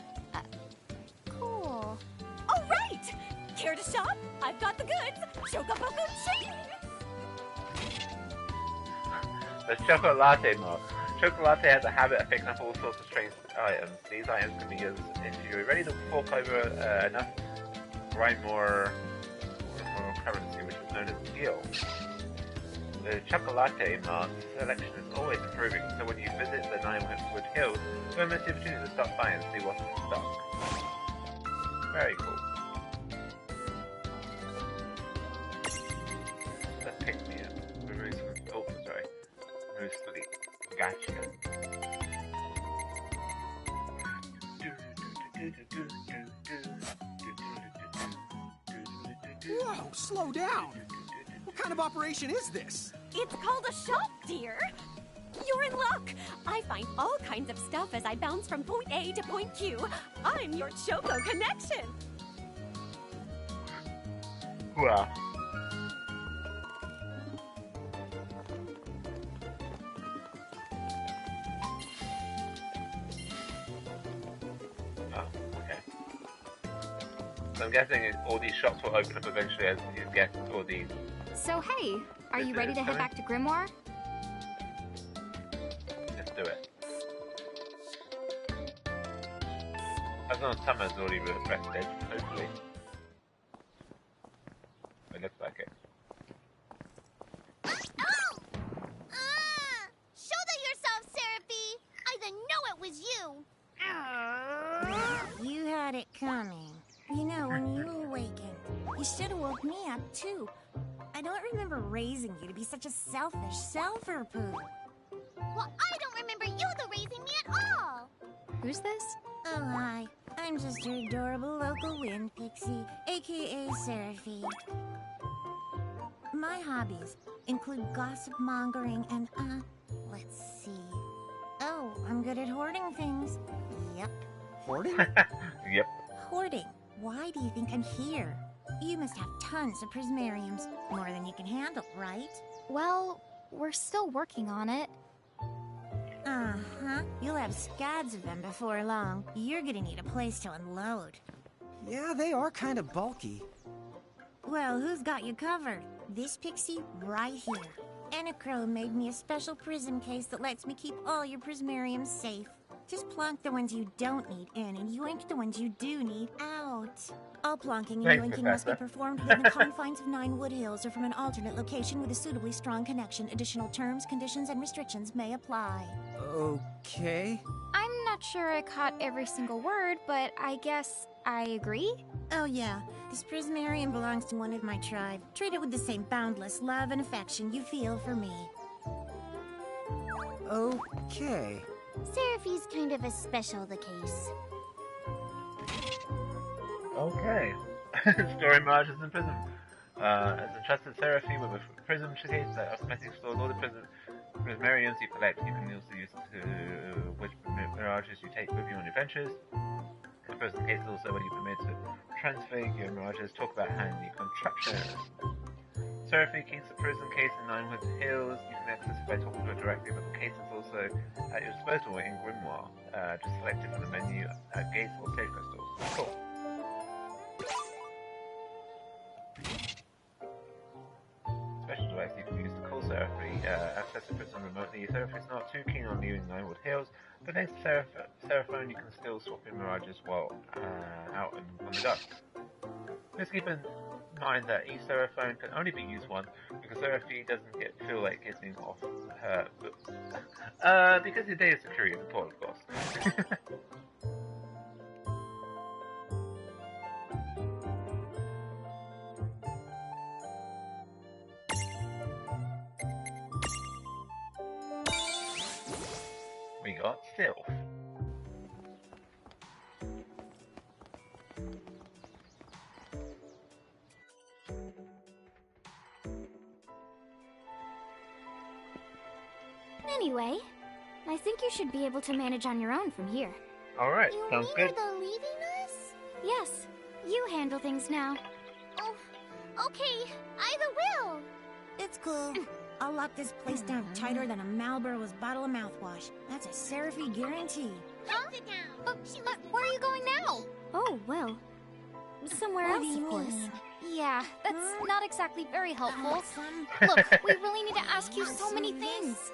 Cool. All right. Care to shop? I've got the goods. Choco-poco ching. The chocolate mod. Chocolate has a habit of picking up all sorts of strange items. These items can be used if you're ready to fork over enough grime or currency, which is known as skill. The chocolate mod selection is always improving, so when you visit the Ninewood Hills, don't miss the opportunity to stop by and see what's in stock. Very cool. Let's pick me up. Remove some. Oh, sorry. Remove sleep. Gotcha. slow down. What kind of operation is this? It's called a shop, dear. You're in luck. I find all kinds of stuff as I bounce from point A to point Q. I'm your Choco connection. Wow. Oh, okay. So I'm guessing all these shops will open up eventually as you get all these. So hey, are you ready to head back to Grimoire? Let's do it. As long as Summer's already rested, hopefully. It looks like it. Oh! Shoulder yourself, Seraphie! I didn't know it was you! You had it coming. You know, when you awakened, you should have woke me up, too. I don't remember raising you to be such a selfish self-poo. Well, I don't remember you raising me at all! Who's this? Oh, hi. I'm just your adorable local wind pixie, aka Seraphie. My hobbies include gossip mongering and, let's see. Oh, I'm good at hoarding things. Yep. Hoarding? Yep. Hoarding. Why do you think I'm here? You must have tons of prismariums. More than you can handle, right? Well, we're still working on it. Uh-huh. You'll have scads of them before long. You're gonna need a place to unload. Yeah, they are kind of bulky. Well, who's got you covered? This pixie right here. Enachrome made me a special prism case that lets me keep all your prismariums safe. Just plonk the ones you don't need in and yoink the ones you do need out. All plonking and Thanks, yoinking must be Professor. performed within the confines of 9 Wood Hills or from an alternate location with a suitably strong connection. Additional terms, conditions, and restrictions may apply. Okay. I'm not sure I caught every single word, but I guess I agree. Oh yeah, this prismarium belongs to one of my tribe. Treat it with the same boundless love and affection you feel for me. Okay. Seraphie's kind of a special the case. Okay. Storing mirages in prism. As a trusted Seraphie with a prism case that automatically stores all the prismariums you collect, you can also use to which mirages you take with you on adventures. The prism case is also where you permit to transfer your mirages. Talk about handy contraptions. Seraphie keeps the prism case in 9 Wood Hills. You can access it by talking to her directly, but the case is also at your disposal in Grimoire. Just select it from the menu at gates or save crystals. Cool. Special device you can use to call Seraphie, access the prism remotely. Seraphie's not too keen on leaving 9 Wood Hills, but thanks to Seraphone you can still swap in mirages while out and on the go. Just keep in mind that each Seraphone can only be used once, because Seraphie doesn't feel like getting off her because your data security is important, of course. We got Sylph. Anyway, I think you should be able to manage on your own from here. Alright, You sounds mean good. they're leaving us? Yes, you handle things now. Oh, okay. Either will. It's cool. I'll lock this place down tighter than a Marlboro's bottle of mouthwash. That's a Seraphie guarantee. Huh? Sit down. But where are you going now? Oh, well, somewhere What else, do you of course. mean? Yeah, that's not exactly very helpful. Some... Look, we really need to ask you so many things.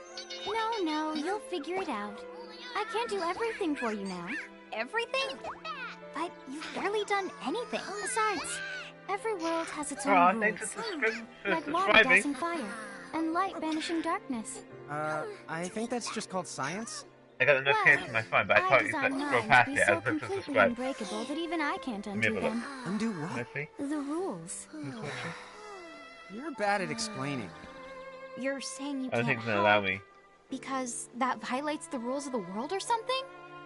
No, you'll figure it out. I can't do everything for you now. Everything? But you've barely done anything. Besides, every world has its Aw, own thanks rules. for Like water subscribing. dousing fire, and light banishing darkness. I think that's just called science. I got a notification on my phone, but I I can't use designed that to mine scroll to past be it so as if to completely subscribe. unbreakable that even I can't Let me undo have a look. them. Undo what? Let's see. The rules. Who's watching? You're bad at explaining. You're saying you I don't can't think it's gonna allow help me. because that violates the rules of the world or something?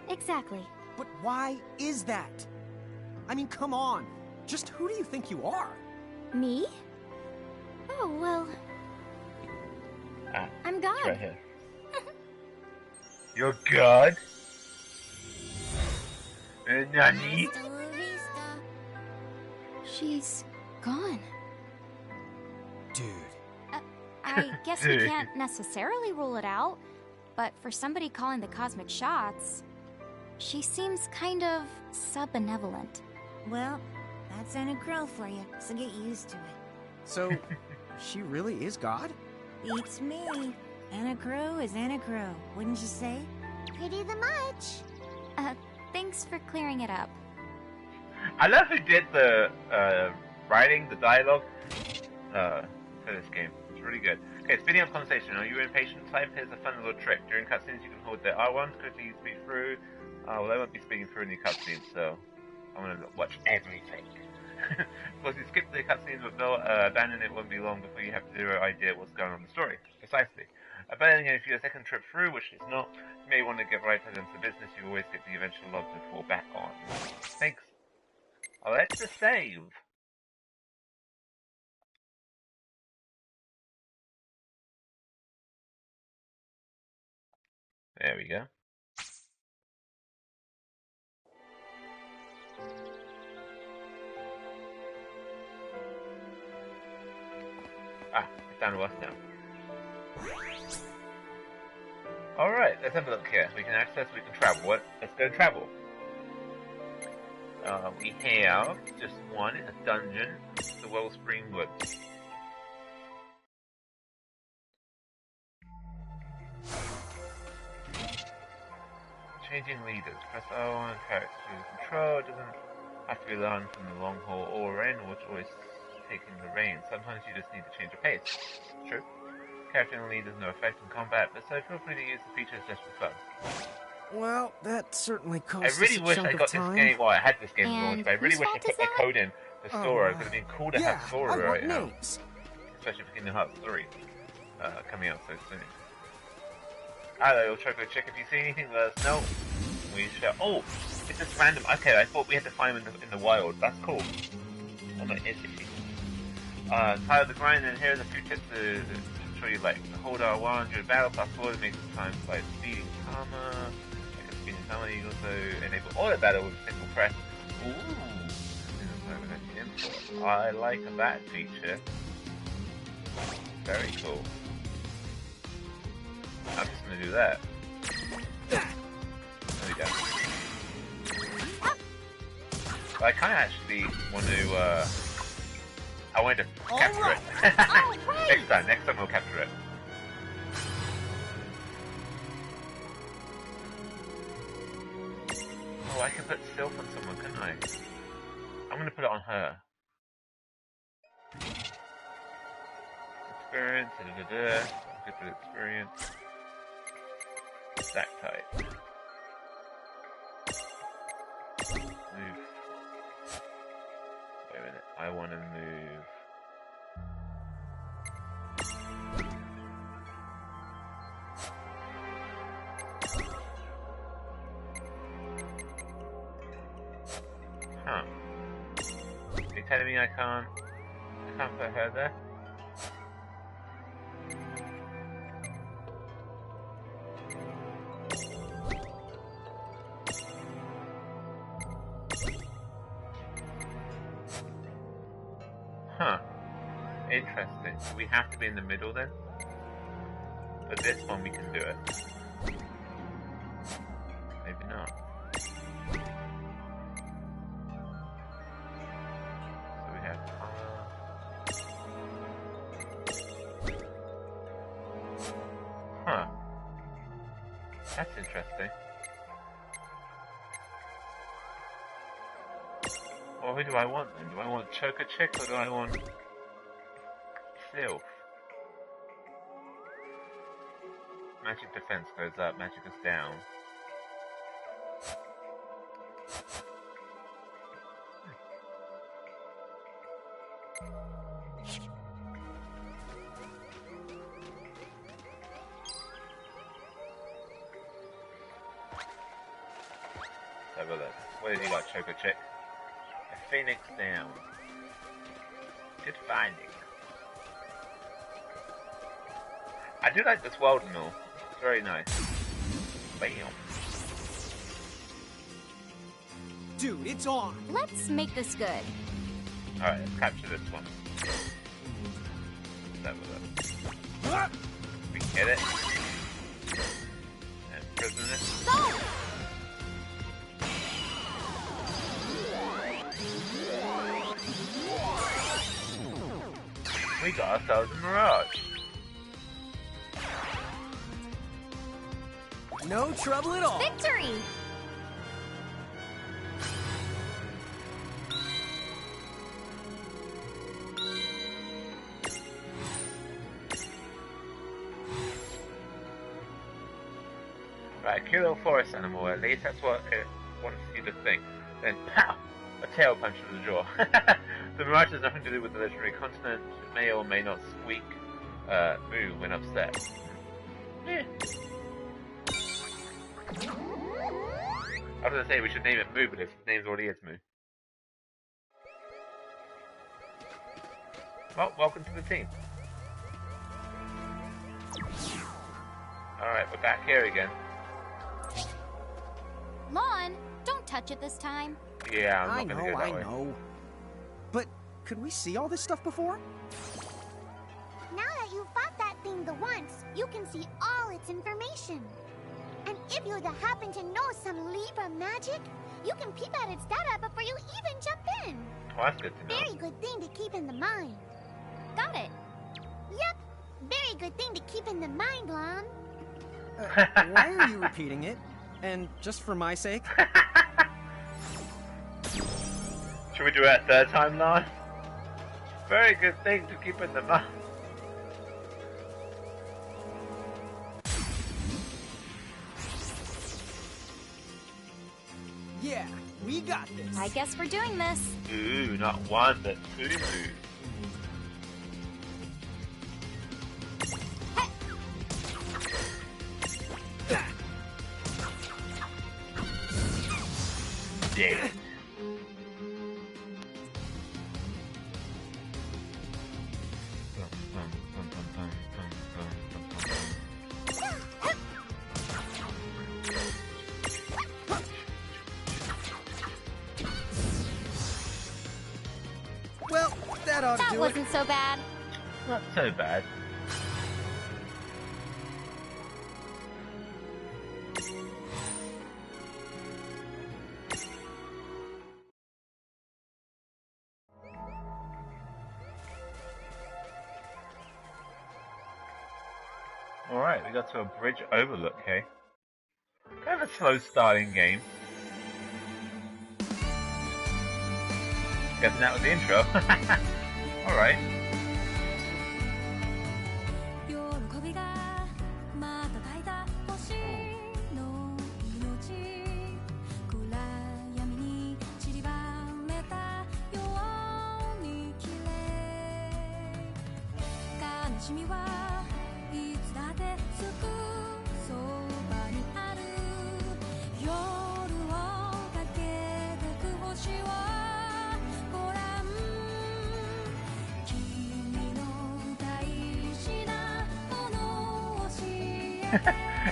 Exactly. But why is that? I mean, come on. Just who do you think you are? Me? Oh, well, Ah, I'm it's God. right here. You're God? Nani? She's gone. Dude. I guess we can't necessarily rule it out, but for somebody calling the cosmic shots, she seems kind of sub-benevolent. Well, that's Anna Crow for you, so get used to it. So, she really is God? Beats me. Anna Crow is Anna Crow, wouldn't you say? Pretty the much. Thanks for clearing it up. I love who did the writing, the dialogue for this game. It's really good. Okay, speeding up conversation. Are you impatient type? Here's a fun little trick. During cutscenes, you can hold the R1 to quickly speed through. Well, I won't be speaking through any cutscenes, so I'm going to watch everything. Of course, you skip the cutscenes with no abandon, it won't be long before you have zero idea what's going on in the story. Precisely. Abandoning it if you're a second trip through, which is not, you may want to get right into business, you always get the eventual log to fall back on. Thanks. Oh, let's just save. There we go. Ah, it's down to us now. Alright, let's have a look here. We can access, we can travel. What? Let's go travel. We have just one, it's a dungeon, the Wellspring Woods. Changing leaders. Press R1 character to control. It doesn't have to be learned from the long haul or in, or always taking the reins. Sometimes you just need to change your pace. True. Character lead has no effect in combat, but so feel free to use the features just for fun. Well, that certainly cost I really us a wish chunk I of got time. this game. Well, I had this game And launched, but I really whose wish I fault put is the that? code in the Sora. It would have been cool to have Sora I want right now, names. especially for Kingdom Hearts 3 coming out so soon. Hello, Choco Chick. If you see anything, let us know. We shall. Oh, it's just random. Okay, I thought we had to find them in the wild. That's cool. Oh my, it's itchy. Tired of the grind, and here's a few tips to show you like. Hold R1 during battle, fast forward, make some time by speeding timer. You can also enable auto battle with a single press. Ooh, I like that feature. Very cool. I'm just gonna do that. There we go. But I kind of actually want to. I want to capture it. Next time we'll capture it. Oh, I can put Sylph on someone, couldn't I? I'm gonna put it on her. Experience, Good for experience. Stack type. Move. Wait a minute, I want to move. Huh. Are you telling me I can't put her there? Huh. Interesting. So we have to be in the middle then? For this one we can do it. Maybe not. So we have Huh. That's interesting. Well, who do I want then? Do I want Choco Chick or do I want Sylph? Magic defense goes up, magic goes down. Let's have a look. What did you got, Choco Chick? A Phoenix down. Good finding. I do like this world and all. It's very nice. Bam. Dude, it's on. Let's make this good. Alright, let's capture this one. Let's have a look. We can get it. And prison it. Go! We got ourselves a Mirage. No trouble at all. Victory! Right, kill a forest animal, at least that's what it wants you to think. Then, pow! A tail punch to the jaw. The Mirage has nothing to do with the legendary continent. It may or may not squeak moo when upset. Yeah. I was gonna say we should name it Moo, but its name's already is Moo. Well, welcome to the team. Alright, we're back here again. Lon, don't touch it this time. Yeah, I'm not gonna go that way. I know. But could we see all this stuff before? Now that you've fought that thing the once, you can see all its information. And if you happen to know some Libra magic, you can peep at its data before you even jump in. Oh, that's good to know. Very good thing to keep in the mind. Got it. Yep, very good thing to keep in the mind, Lon. Why are you repeating it? And just for my sake? Should we do it a third time, Lon? Very good thing to keep in the mind. Yeah, we got this. I guess we're doing this. Ooh, not one, but two moves. Yeah. Well, that ought to That do wasn't it. so bad. Not so bad. Alright, we got to a bridge overlook here. Kind of a slow starting game. Guessing that was the intro. Alright.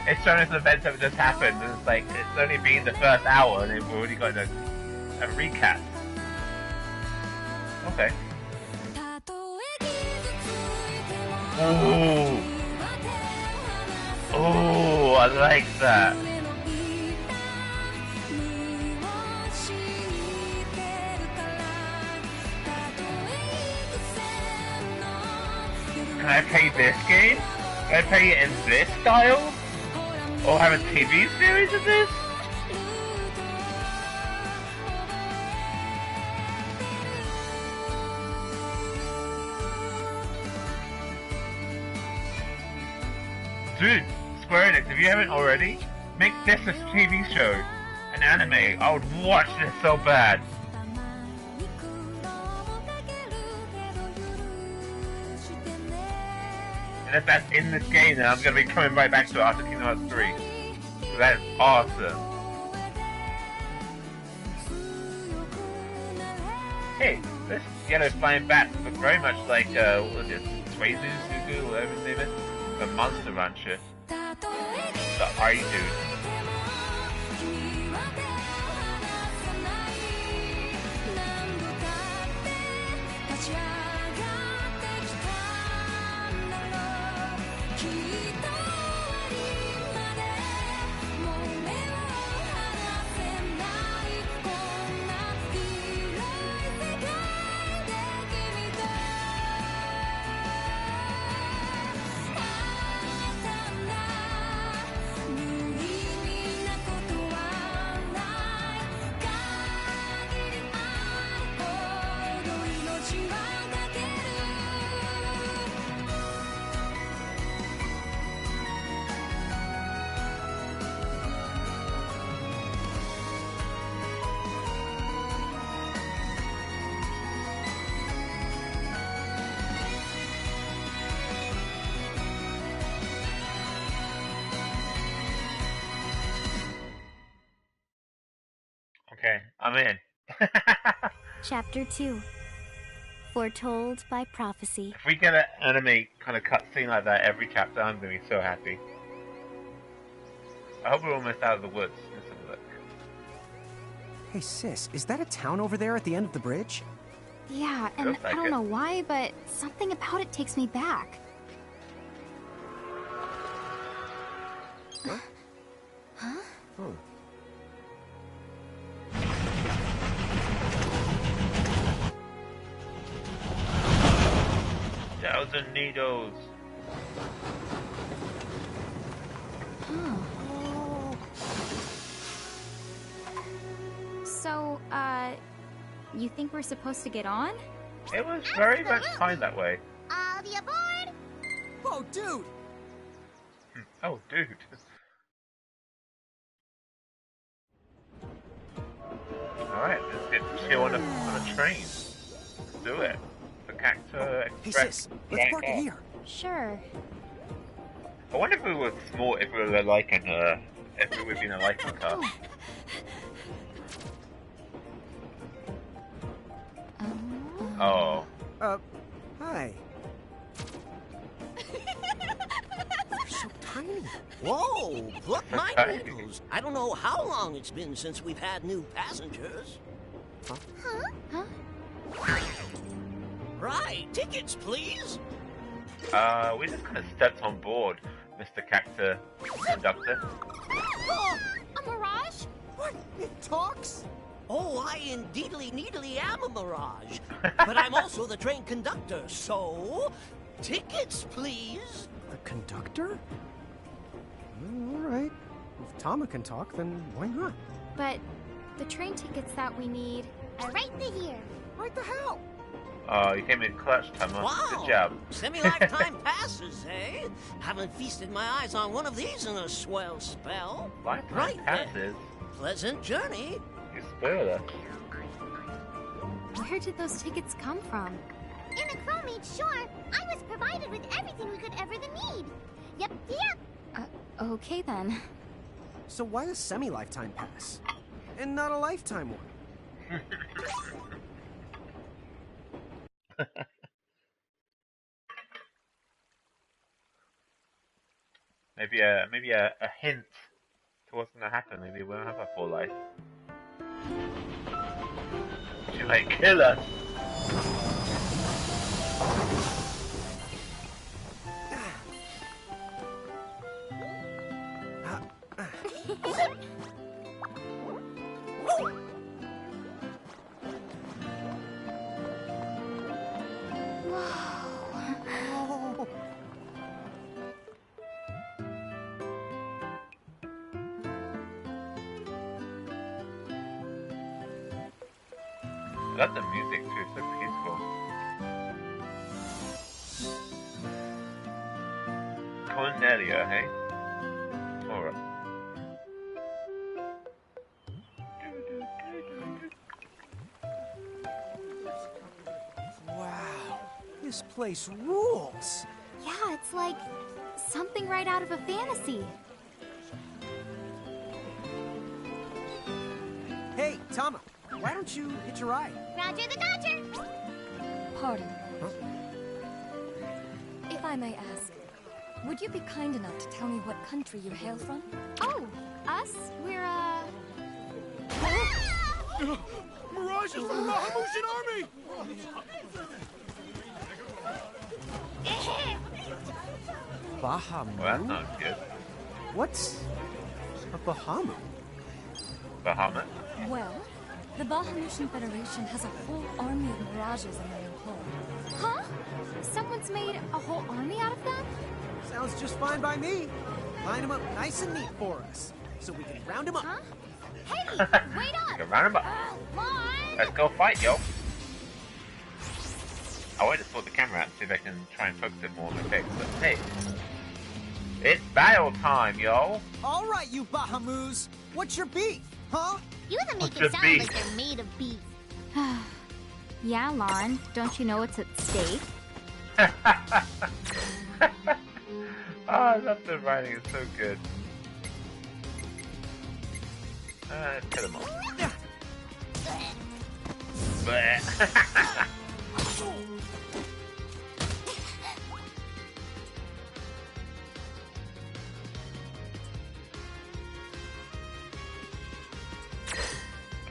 It's showing us events that just happened, and it's like, it's only been the first hour, and they've already got a recap. Okay. Ooh! Ooh, I like that. Can I play this game? Can I play it in this style? Or have a TV series of this? Dude, Square Enix, if you haven't already, make this a TV show, an anime. I would watch this so bad. And if that's in this game, then I'm going to be coming right back to it after Kingdom Hearts 3. So that's awesome. Hey, this yellow flying bat looks very much like, what was it, Suzu, whatever his name is? the Monster Rancher, the eye dude. Okay, I'm in. Chapter 2. Foretold by Prophecy. If we get an anime kind of cutscene like that every chapter, I'm going to be so happy. I hope we're almost out of the woods. Let's have a look. Hey, sis, is that a town over there at the end of the bridge? Yeah, and Feels like I don't it. know why, but something about it takes me back. Huh? Thousand needles. So, you think we're supposed to get on? It was very much timed that way. All the aboard! Whoa, dude! Oh, dude. Alright, let's get chill on a train. Let's do it. The Cactus Hey, Express. sis, let's park it here. Sure. I wonder if we were small, if we were like an, if we were in a liking car. Oh. Hi. You're so tiny. Whoa, pluck my Okay. ankles. I don't know how long it's been since we've had new passengers. Right, tickets, please. We just kind of stepped on board, Mr. Cactus Conductor. Oh, A mirage? What? It talks? oh, I indeedly needly am a mirage. But I'm also the train conductor, so... Tickets, please. The conductor? All right. If Tama can talk, then why not? But the train tickets that we need... Are right here. Right the hell? Oh, you came in clutch, Tama. Wow. Good job. Semi-lifetime passes, eh? Haven't feasted my eyes on one of these in a swell spell. Lifetime Right then. passes. Pleasant journey. You spoiled us. Where did those tickets come from? In the crow made sure I was provided with everything we could ever need. Yep. Okay then. So why a semi-lifetime pass? And not a lifetime one? Maybe a hint to what's gonna happen. Maybe we won't have a full life. She might kill us. Oh. I love the music too, it's so peaceful. Cornelia, hey? Alright. Wow. This place rules. Yeah, it's like something right out of a fantasy. Hey, Tama, why don't you hitch a ride? Roger the Dodger. Pardon. Huh? If I may ask, Would you be kind enough to tell me what country you hail from? Oh, us? We're, Mirage is from the Bahamutian army! Bahamut? Well, that's not good. What's a Bahamut? Bahamut? Well, the Bahamutian Federation has a whole army of mirages in their employ. huh? Someone's made a whole army out of them? Sounds just fine by me. Line them up nice and neat for us, so we can round them up. Huh? Hey, wait on! Go round him up. Lon! Let's go fight, yo. I wanted to sort the camera out and see if I can try and focus it more on the face, but hey. It's battle time, yo. All right, you Bahamus. What's your beef, huh? You even make What's it your sound beef? like they're made of beef. Yeah, Lon. Don't you know what's at stake? Oh, I love the writing, it's so good. Kill them all. Bleh.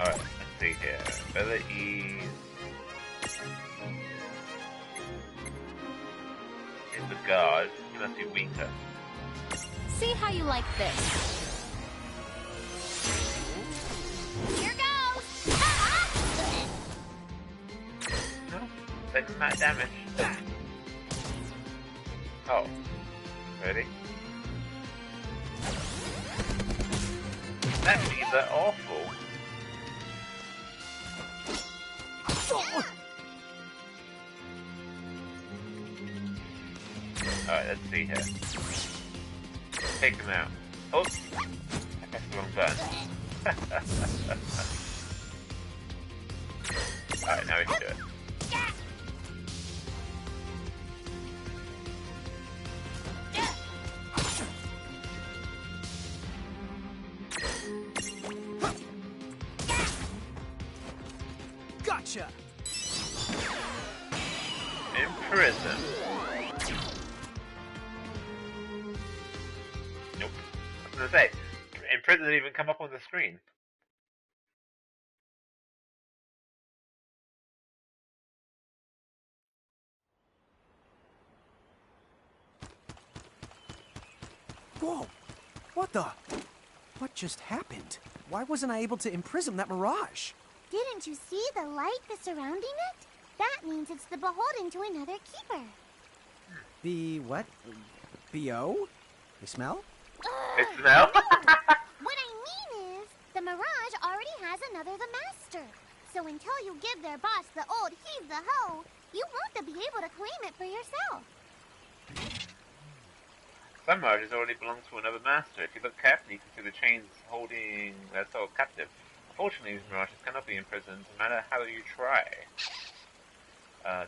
Alright, let's see here. Abilities. In the guard, he must be weaker. See how you like this. Here goes! No, that's not damage. Oh, ready? That means they're awful. Alright, let's see here. Take them out. Oh! I pressed the wrong button. Alright, now we can do it. Gotcha! Imprison. Nope. I was gonna say, imprison didn't even come up on the screen. Whoa! What the? What just happened? Why wasn't I able to imprison that mirage? Didn't you see the light that's surrounding it? That means it's the beholden to another keeper. The what? B.O.? You smell? It smell? What I mean is, the Mirage already has another the Master. So until you give their boss the old heave the hoe, you won't be able to claim it for yourself. Some mirages already belong to another master. If you look carefully, you can see the chains holding their soul captive. Unfortunately, these mirages cannot be imprisoned, no matter how you try.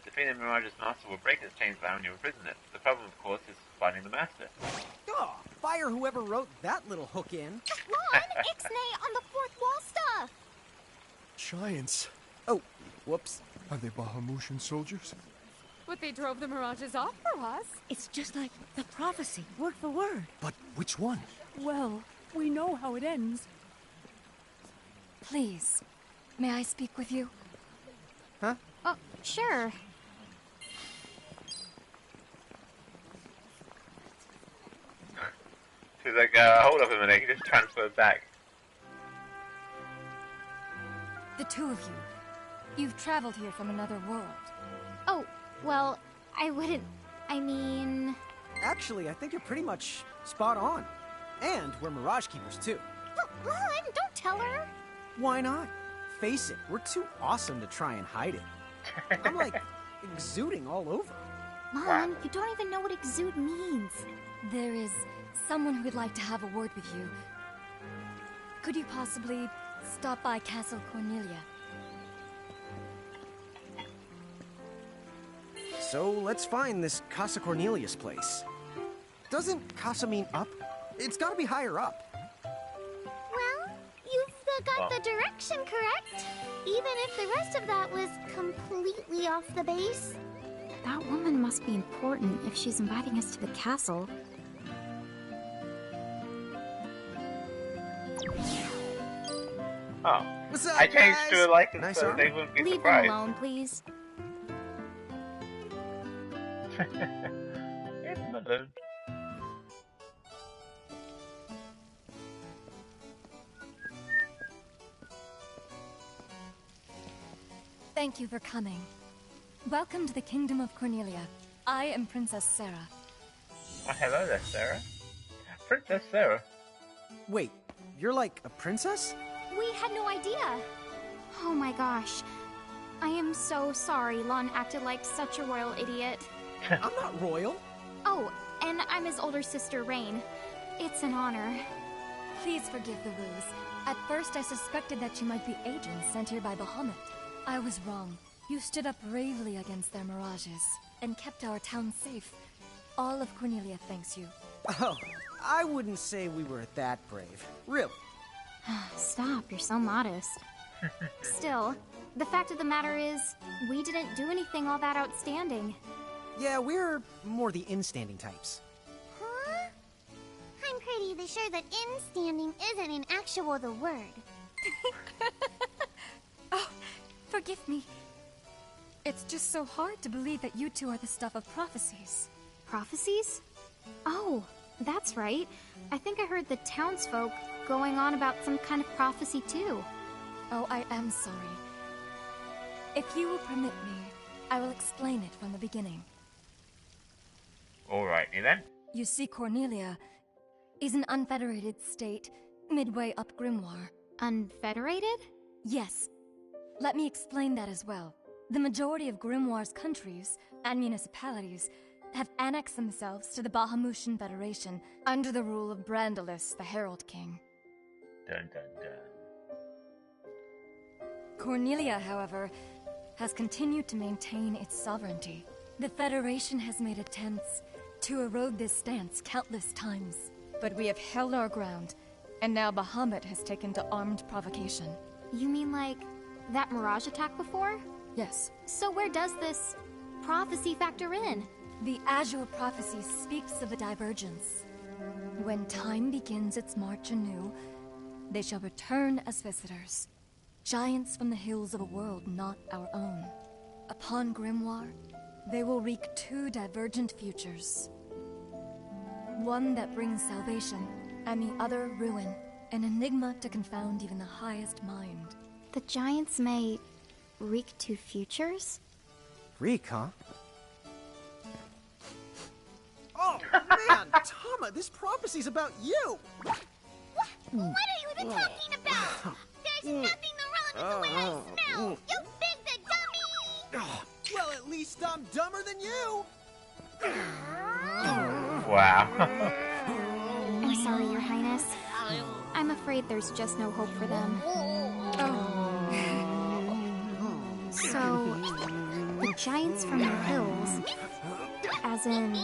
Defeating Mirage's master will break its chains allowing you to imprison it. The problem, of course, is finding the master. Oh, fire whoever wrote that little hook in. Lon, Ixnay on the fourth wall stuff! Giants. Oh, whoops. Are they Bahamutian soldiers? But they drove the mirages off for us. It's just like the prophecy, word for word. But which one? Well, we know how it ends. Please, may I speak with you? Huh? Oh, sure. She's like, hold up a minute, he just transferred back. The two of you. You've traveled here from another world. Oh, well, I wouldn't... I mean... Actually, I think you're pretty much spot on. And we're Mirage Keepers, too. Lon, don't tell her! Why not? Face it, we're too awesome to try and hide it. I'm like exuding all over. Lon, you don't even know what exude means. There is someone who would like to have a word with you. Could you possibly stop by Castle Cornelia? So let's find this Casa Cornelius place. Doesn't Casa mean up? It's gotta be higher up. Well, you've got the direction correct. Even if the rest of that was completely off the base. That woman must be important if she's inviting us to the castle. Oh. What's up, I changed guys? to a license Nice so arm. they wouldn't be Leave surprised. them alone, please. Leave them alone. Thank you for coming. Welcome to the Kingdom of Cornelia. I am Princess Sarah. Oh, hello there, Sarah. Princess Sarah. Wait, you're like a princess? We had no idea. Oh my gosh. I am so sorry Lon acted like such a royal idiot. I'm not royal. Oh, and I'm his older sister, Rain. It's an honor. Please forgive the ruse. At first I suspected that you might be agents sent here by Bahamut. I was wrong. You stood up bravely against their mirages and kept our town safe. All of Cornelia thanks you. Oh, I wouldn't say we were that brave. Really. Stop, you're so modest. Still, the fact of the matter is, we didn't do anything all that outstanding. Yeah, we're more the in-standing types. Huh? I'm pretty sure that in-standing isn't in actual the word. Oh, forgive me. It's just so hard to believe that you two are the stuff of prophecies. Prophecies? Oh, that's right. I think I heard the townsfolk going on about some kind of prophecy too. Oh, I am sorry. If you will permit me, I will explain it from the beginning. Alrighty then. You see, Cornelia is an unfederated state midway up Grimoire. Unfederated? Yes. Let me explain that as well. The majority of Grimoire's countries and municipalities have annexed themselves to the Bahamutian Federation under the rule of Brandalis, the Herald King. Dun dun dun. Cornelia, however, has continued to maintain its sovereignty. The Federation has made attempts to erode this stance countless times, but we have held our ground, and now Bahamut has taken to armed provocation. You mean like that Mirage attack before? Yes. So where does this prophecy factor in? The Azure Prophecy speaks of a divergence. When time begins its march anew, they shall return as visitors, giants from the hills of a world not our own. Upon Grimoire, they will wreak two divergent futures. One that brings salvation, and the other ruin, an enigma to confound even the highest mind. The giants may wreak two futures? Reek, huh? Oh, man! Tama, this prophecy's about you! What are you even talking about? There's nothing wrong with the way I smell! You big the dummy! Well, at least I'm dumber than you! Wow. I'm sorry, Your Highness. I'm afraid there's just no hope for them. So, the giants from the hills, as in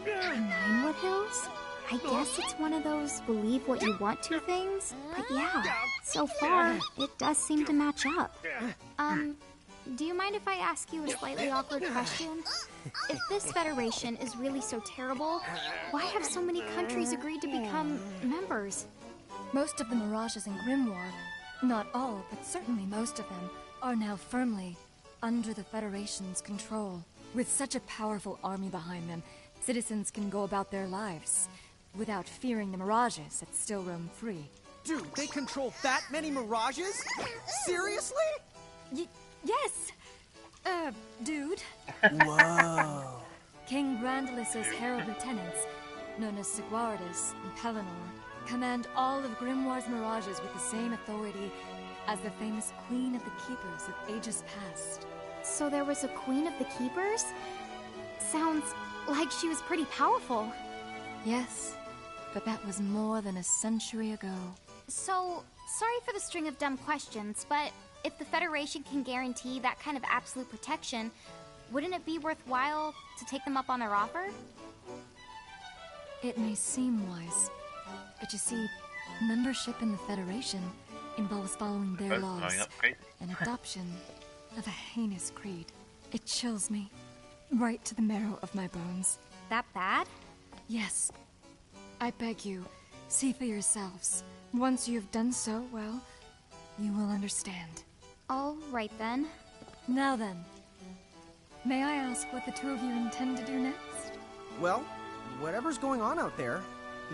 Ninewood Hills? I guess it's one of those believe what you want to things, but yeah, so far, it does seem to match up. Do you mind if I ask you a slightly awkward question? If this federation is really so terrible, why have so many countries agreed to become members? Most of the Mirages in Grimoire, not all, but certainly most of them, are now firmly under the Federation's control. With such a powerful army behind them, citizens can go about their lives without fearing the Mirages that still roam free. Dude, they control that many Mirages? Seriously? Yes! Dude. Whoa. King Brandalis' herald lieutenants, known as Sigwardus and Pelennor, command all of Grimoire's Mirages with the same authority as the famous Queen of the Keepers of ages past. So there was a Queen of the Keepers? Sounds like she was pretty powerful. Yes, but that was more than a century ago. So, sorry for the string of dumb questions, but if the Federation can guarantee that kind of absolute protection, wouldn't it be worthwhile to take them up on their offer? It may seem wise, but you see, membership in the Federation involves following their laws and adoption of a heinous creed. It chills me right to the marrow of my bones. That bad? Yes. I beg you, see for yourselves. Once you have done so, well, You will understand. All right then. Now then, may I ask what the two of you intend to do next? Well, whatever's going on out there,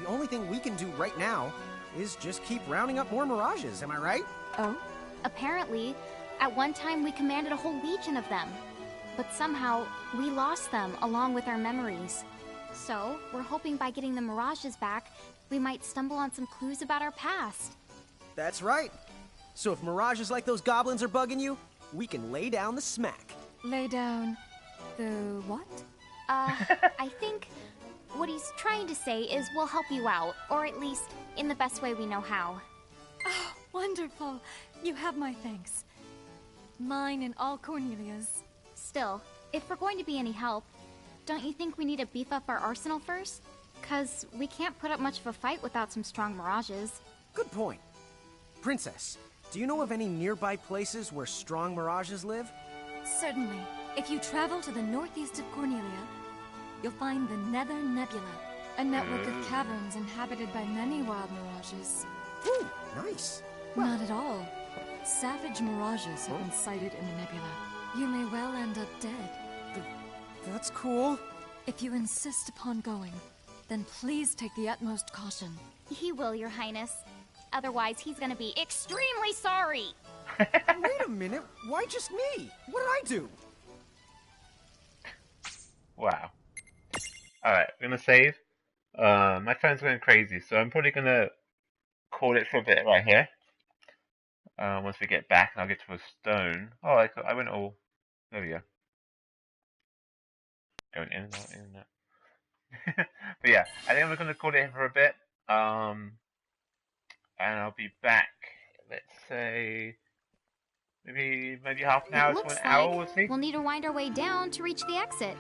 the only thing we can do right now is just keep rounding up more mirages, am I right? Oh? Apparently, at one time we commanded a whole legion of them. But somehow, we lost them along with our memories. So, we're hoping by getting the mirages back, we might stumble on some clues about our past. That's right. So if mirages like those goblins are bugging you, we can lay down the smack. Lay down the what? I think what he's trying to say is we'll help you out, or at least in the best way we know how. Oh, wonderful. You have my thanks. Mine and all Cornelia's. Still, if we're going to be any help, don't you think we need to beef up our arsenal first? 'Cause we can't put up much of a fight without some strong mirages. Good point. Princess, do you know of any nearby places where strong mirages live? Certainly. If you travel to the northeast of Cornelia, you'll find the Nether Nebula, a network of caverns inhabited by many wild mirages. Ooh, nice. Not at all. Savage mirages have been sighted in the nebula. You may well end up dead. That's cool. If you insist upon going, then please take the utmost caution. He will, Your Highness. Otherwise, he's gonna be extremely sorry. Wait a minute. Why just me? What did I do? Wow. Alright, we're gonna save. My phone's going crazy, so I'm probably gonna call it for a bit right here. Once we get back, and I'll get to a stone. Oh, I went all... There we go. I went in and out, in and out. But yeah, I think we're gonna call it for a bit. And I'll be back, let's say, maybe half an hour to an hour, we'll see. We'll need to wind our way down to reach the exit.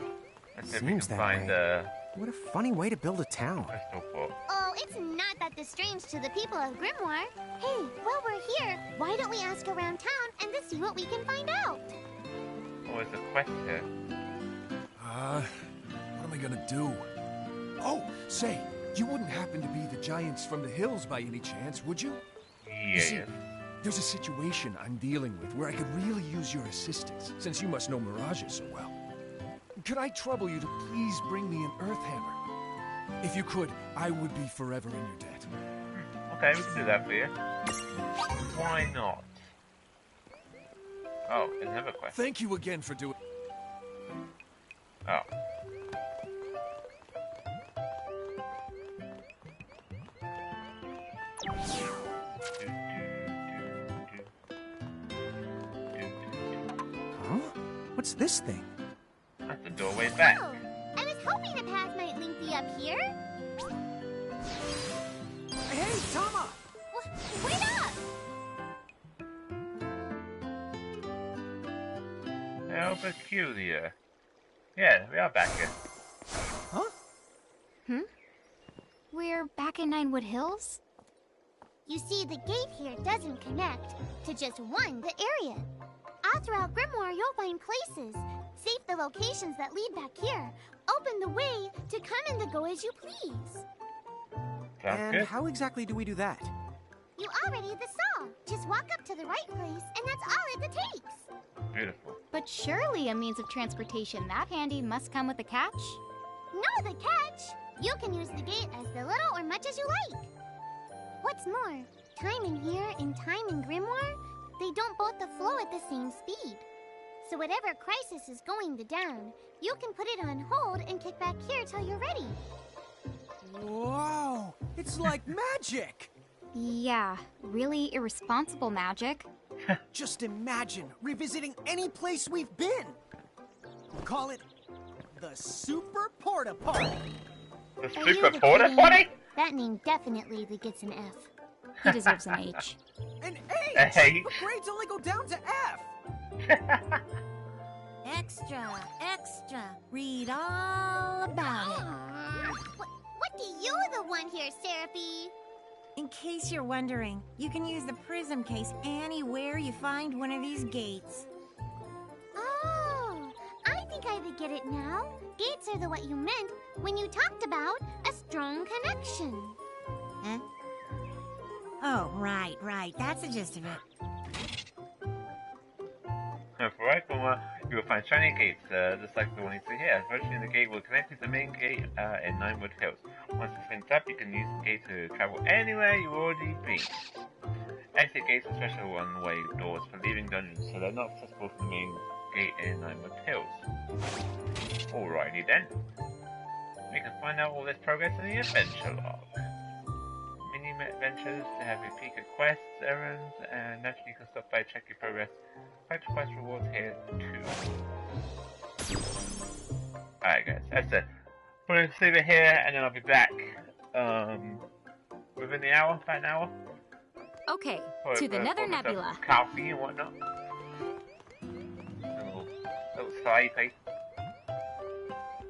Let's see if we can find What a funny way to build a town. Oh, it's not that strange to the people of Grimoire. Hey, while we're here, why don't we ask around town and to see what we can find out? Oh, there's a quest here. What am I gonna do? Oh, say, you wouldn't happen to be the giants from the hills by any chance, would you? Yeah. You see, there's a situation I'm dealing with where I could really use your assistance, since you must know mirages so well. Could I trouble you to please bring me an earth hammer? If you could, I would be forever in your debt. Okay, we can do that for you. Why not? Oh, there's another quest. Thank you again for doing... Oh. Huh? What's this thing? That's the doorway back. Oh, I was hoping a path might link me up here. Hey, Tama! Wait up! How peculiar. Yeah, we are back here. Huh? We're back in Ninewood Hills? You see, the gate here doesn't connect to just the area. All throughout Grimoire, you'll find places. Save the locations that lead back here. Open the way to come and to go as you please. And how exactly do we do that? You already saw. Just walk up to the right place, and that's all it takes. Beautiful. But surely a means of transportation that handy must come with a catch? No, the catch! You can use the gate as little or much as you like. What's more, time in here and time in Grimoire, they don't both flow at the same speed. So whatever crisis is going down, you can put it on hold and kick back here till you're ready. Whoa! It's like magic! Yeah, really irresponsible magic. Just imagine revisiting any place we've been. Call it the Super Porta Party. The Super Porta Party? That name definitely gets an F. He deserves an H. An H? But grades only go down to F. Extra, extra. Read all about it. What do you the one here, Seraphie? In case you're wondering, you can use the prism case anywhere you find one of these gates. Oh, I think I get it now. Gates are what you meant when you talked about a strong connection. Huh? Oh, right. That's the gist of it. For right corner, you will find shiny gates, just like the one you see here. Approaching the gate will connect to the main gate in Ninewood Hills. Once it's been tapped, you can use the gate to travel anywhere you've already been. Exit gates are special one-way doors for leaving dungeons, so they're not accessible from the main gate in Ninewood Hills. Alrighty then. We can find out all this progress in the adventure log. Mini adventures to have your peek at quests, errands, and naturally you can stop by check your progress. Find quest rewards here too. Alright guys, that's it. I'm going to leave it here and then I'll be back within the hour, about an hour. Okay, to the Nether Nebula. Coffee and whatnot. Little side piece.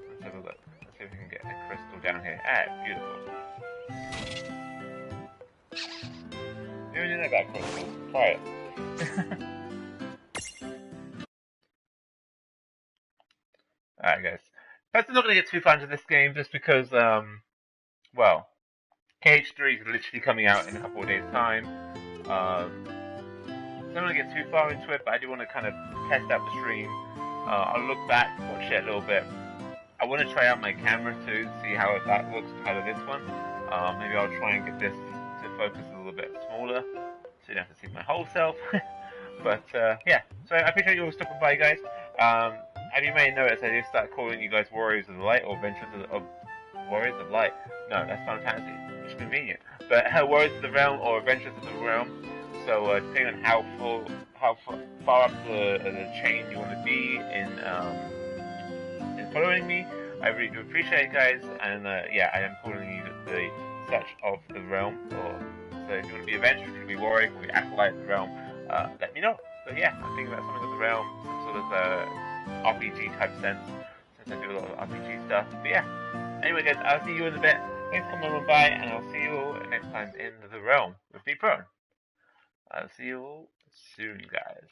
Let's have a look. Let's see if we can get a crystal down here. Ah, beautiful. You already know about crystals. Try it. Alright guys. I'm not going to get too far into this game just because, well, KH3 is literally coming out in a couple of days' time. So I don't want to get too far into it, but I do want to kind of test out the stream. I'll look back, watch it a little bit. I want to try out my camera too, see how that looks out of this one. Maybe I'll try and get this to focus a little bit smaller, so you don't have to see my whole self. But yeah, so I appreciate you all stopping by, guys. As you may notice, I did start calling you guys Warriors of the Light or Adventurers of Warriors of Light. No, that's Final Fantasy. It's convenient. But Warriors of the Realm or Adventurers of the Realm. So depending on how far up the chain you want to be in following me, I really do appreciate it, guys. And yeah, I am calling you the Search of the Realm. So if you want to be Adventurers, if you want to be Warrior, if you want to be Acolyte of the Realm, let me know. But yeah, I'm thinking about something of the Realm, some sort of RPG type sense, since I do a lot of RPG stuff. But yeah, anyway guys, I'll see you in a bit. Thanks for coming by, and I'll see you all next time in the Realm with me, Prone. I'll see you all soon, guys.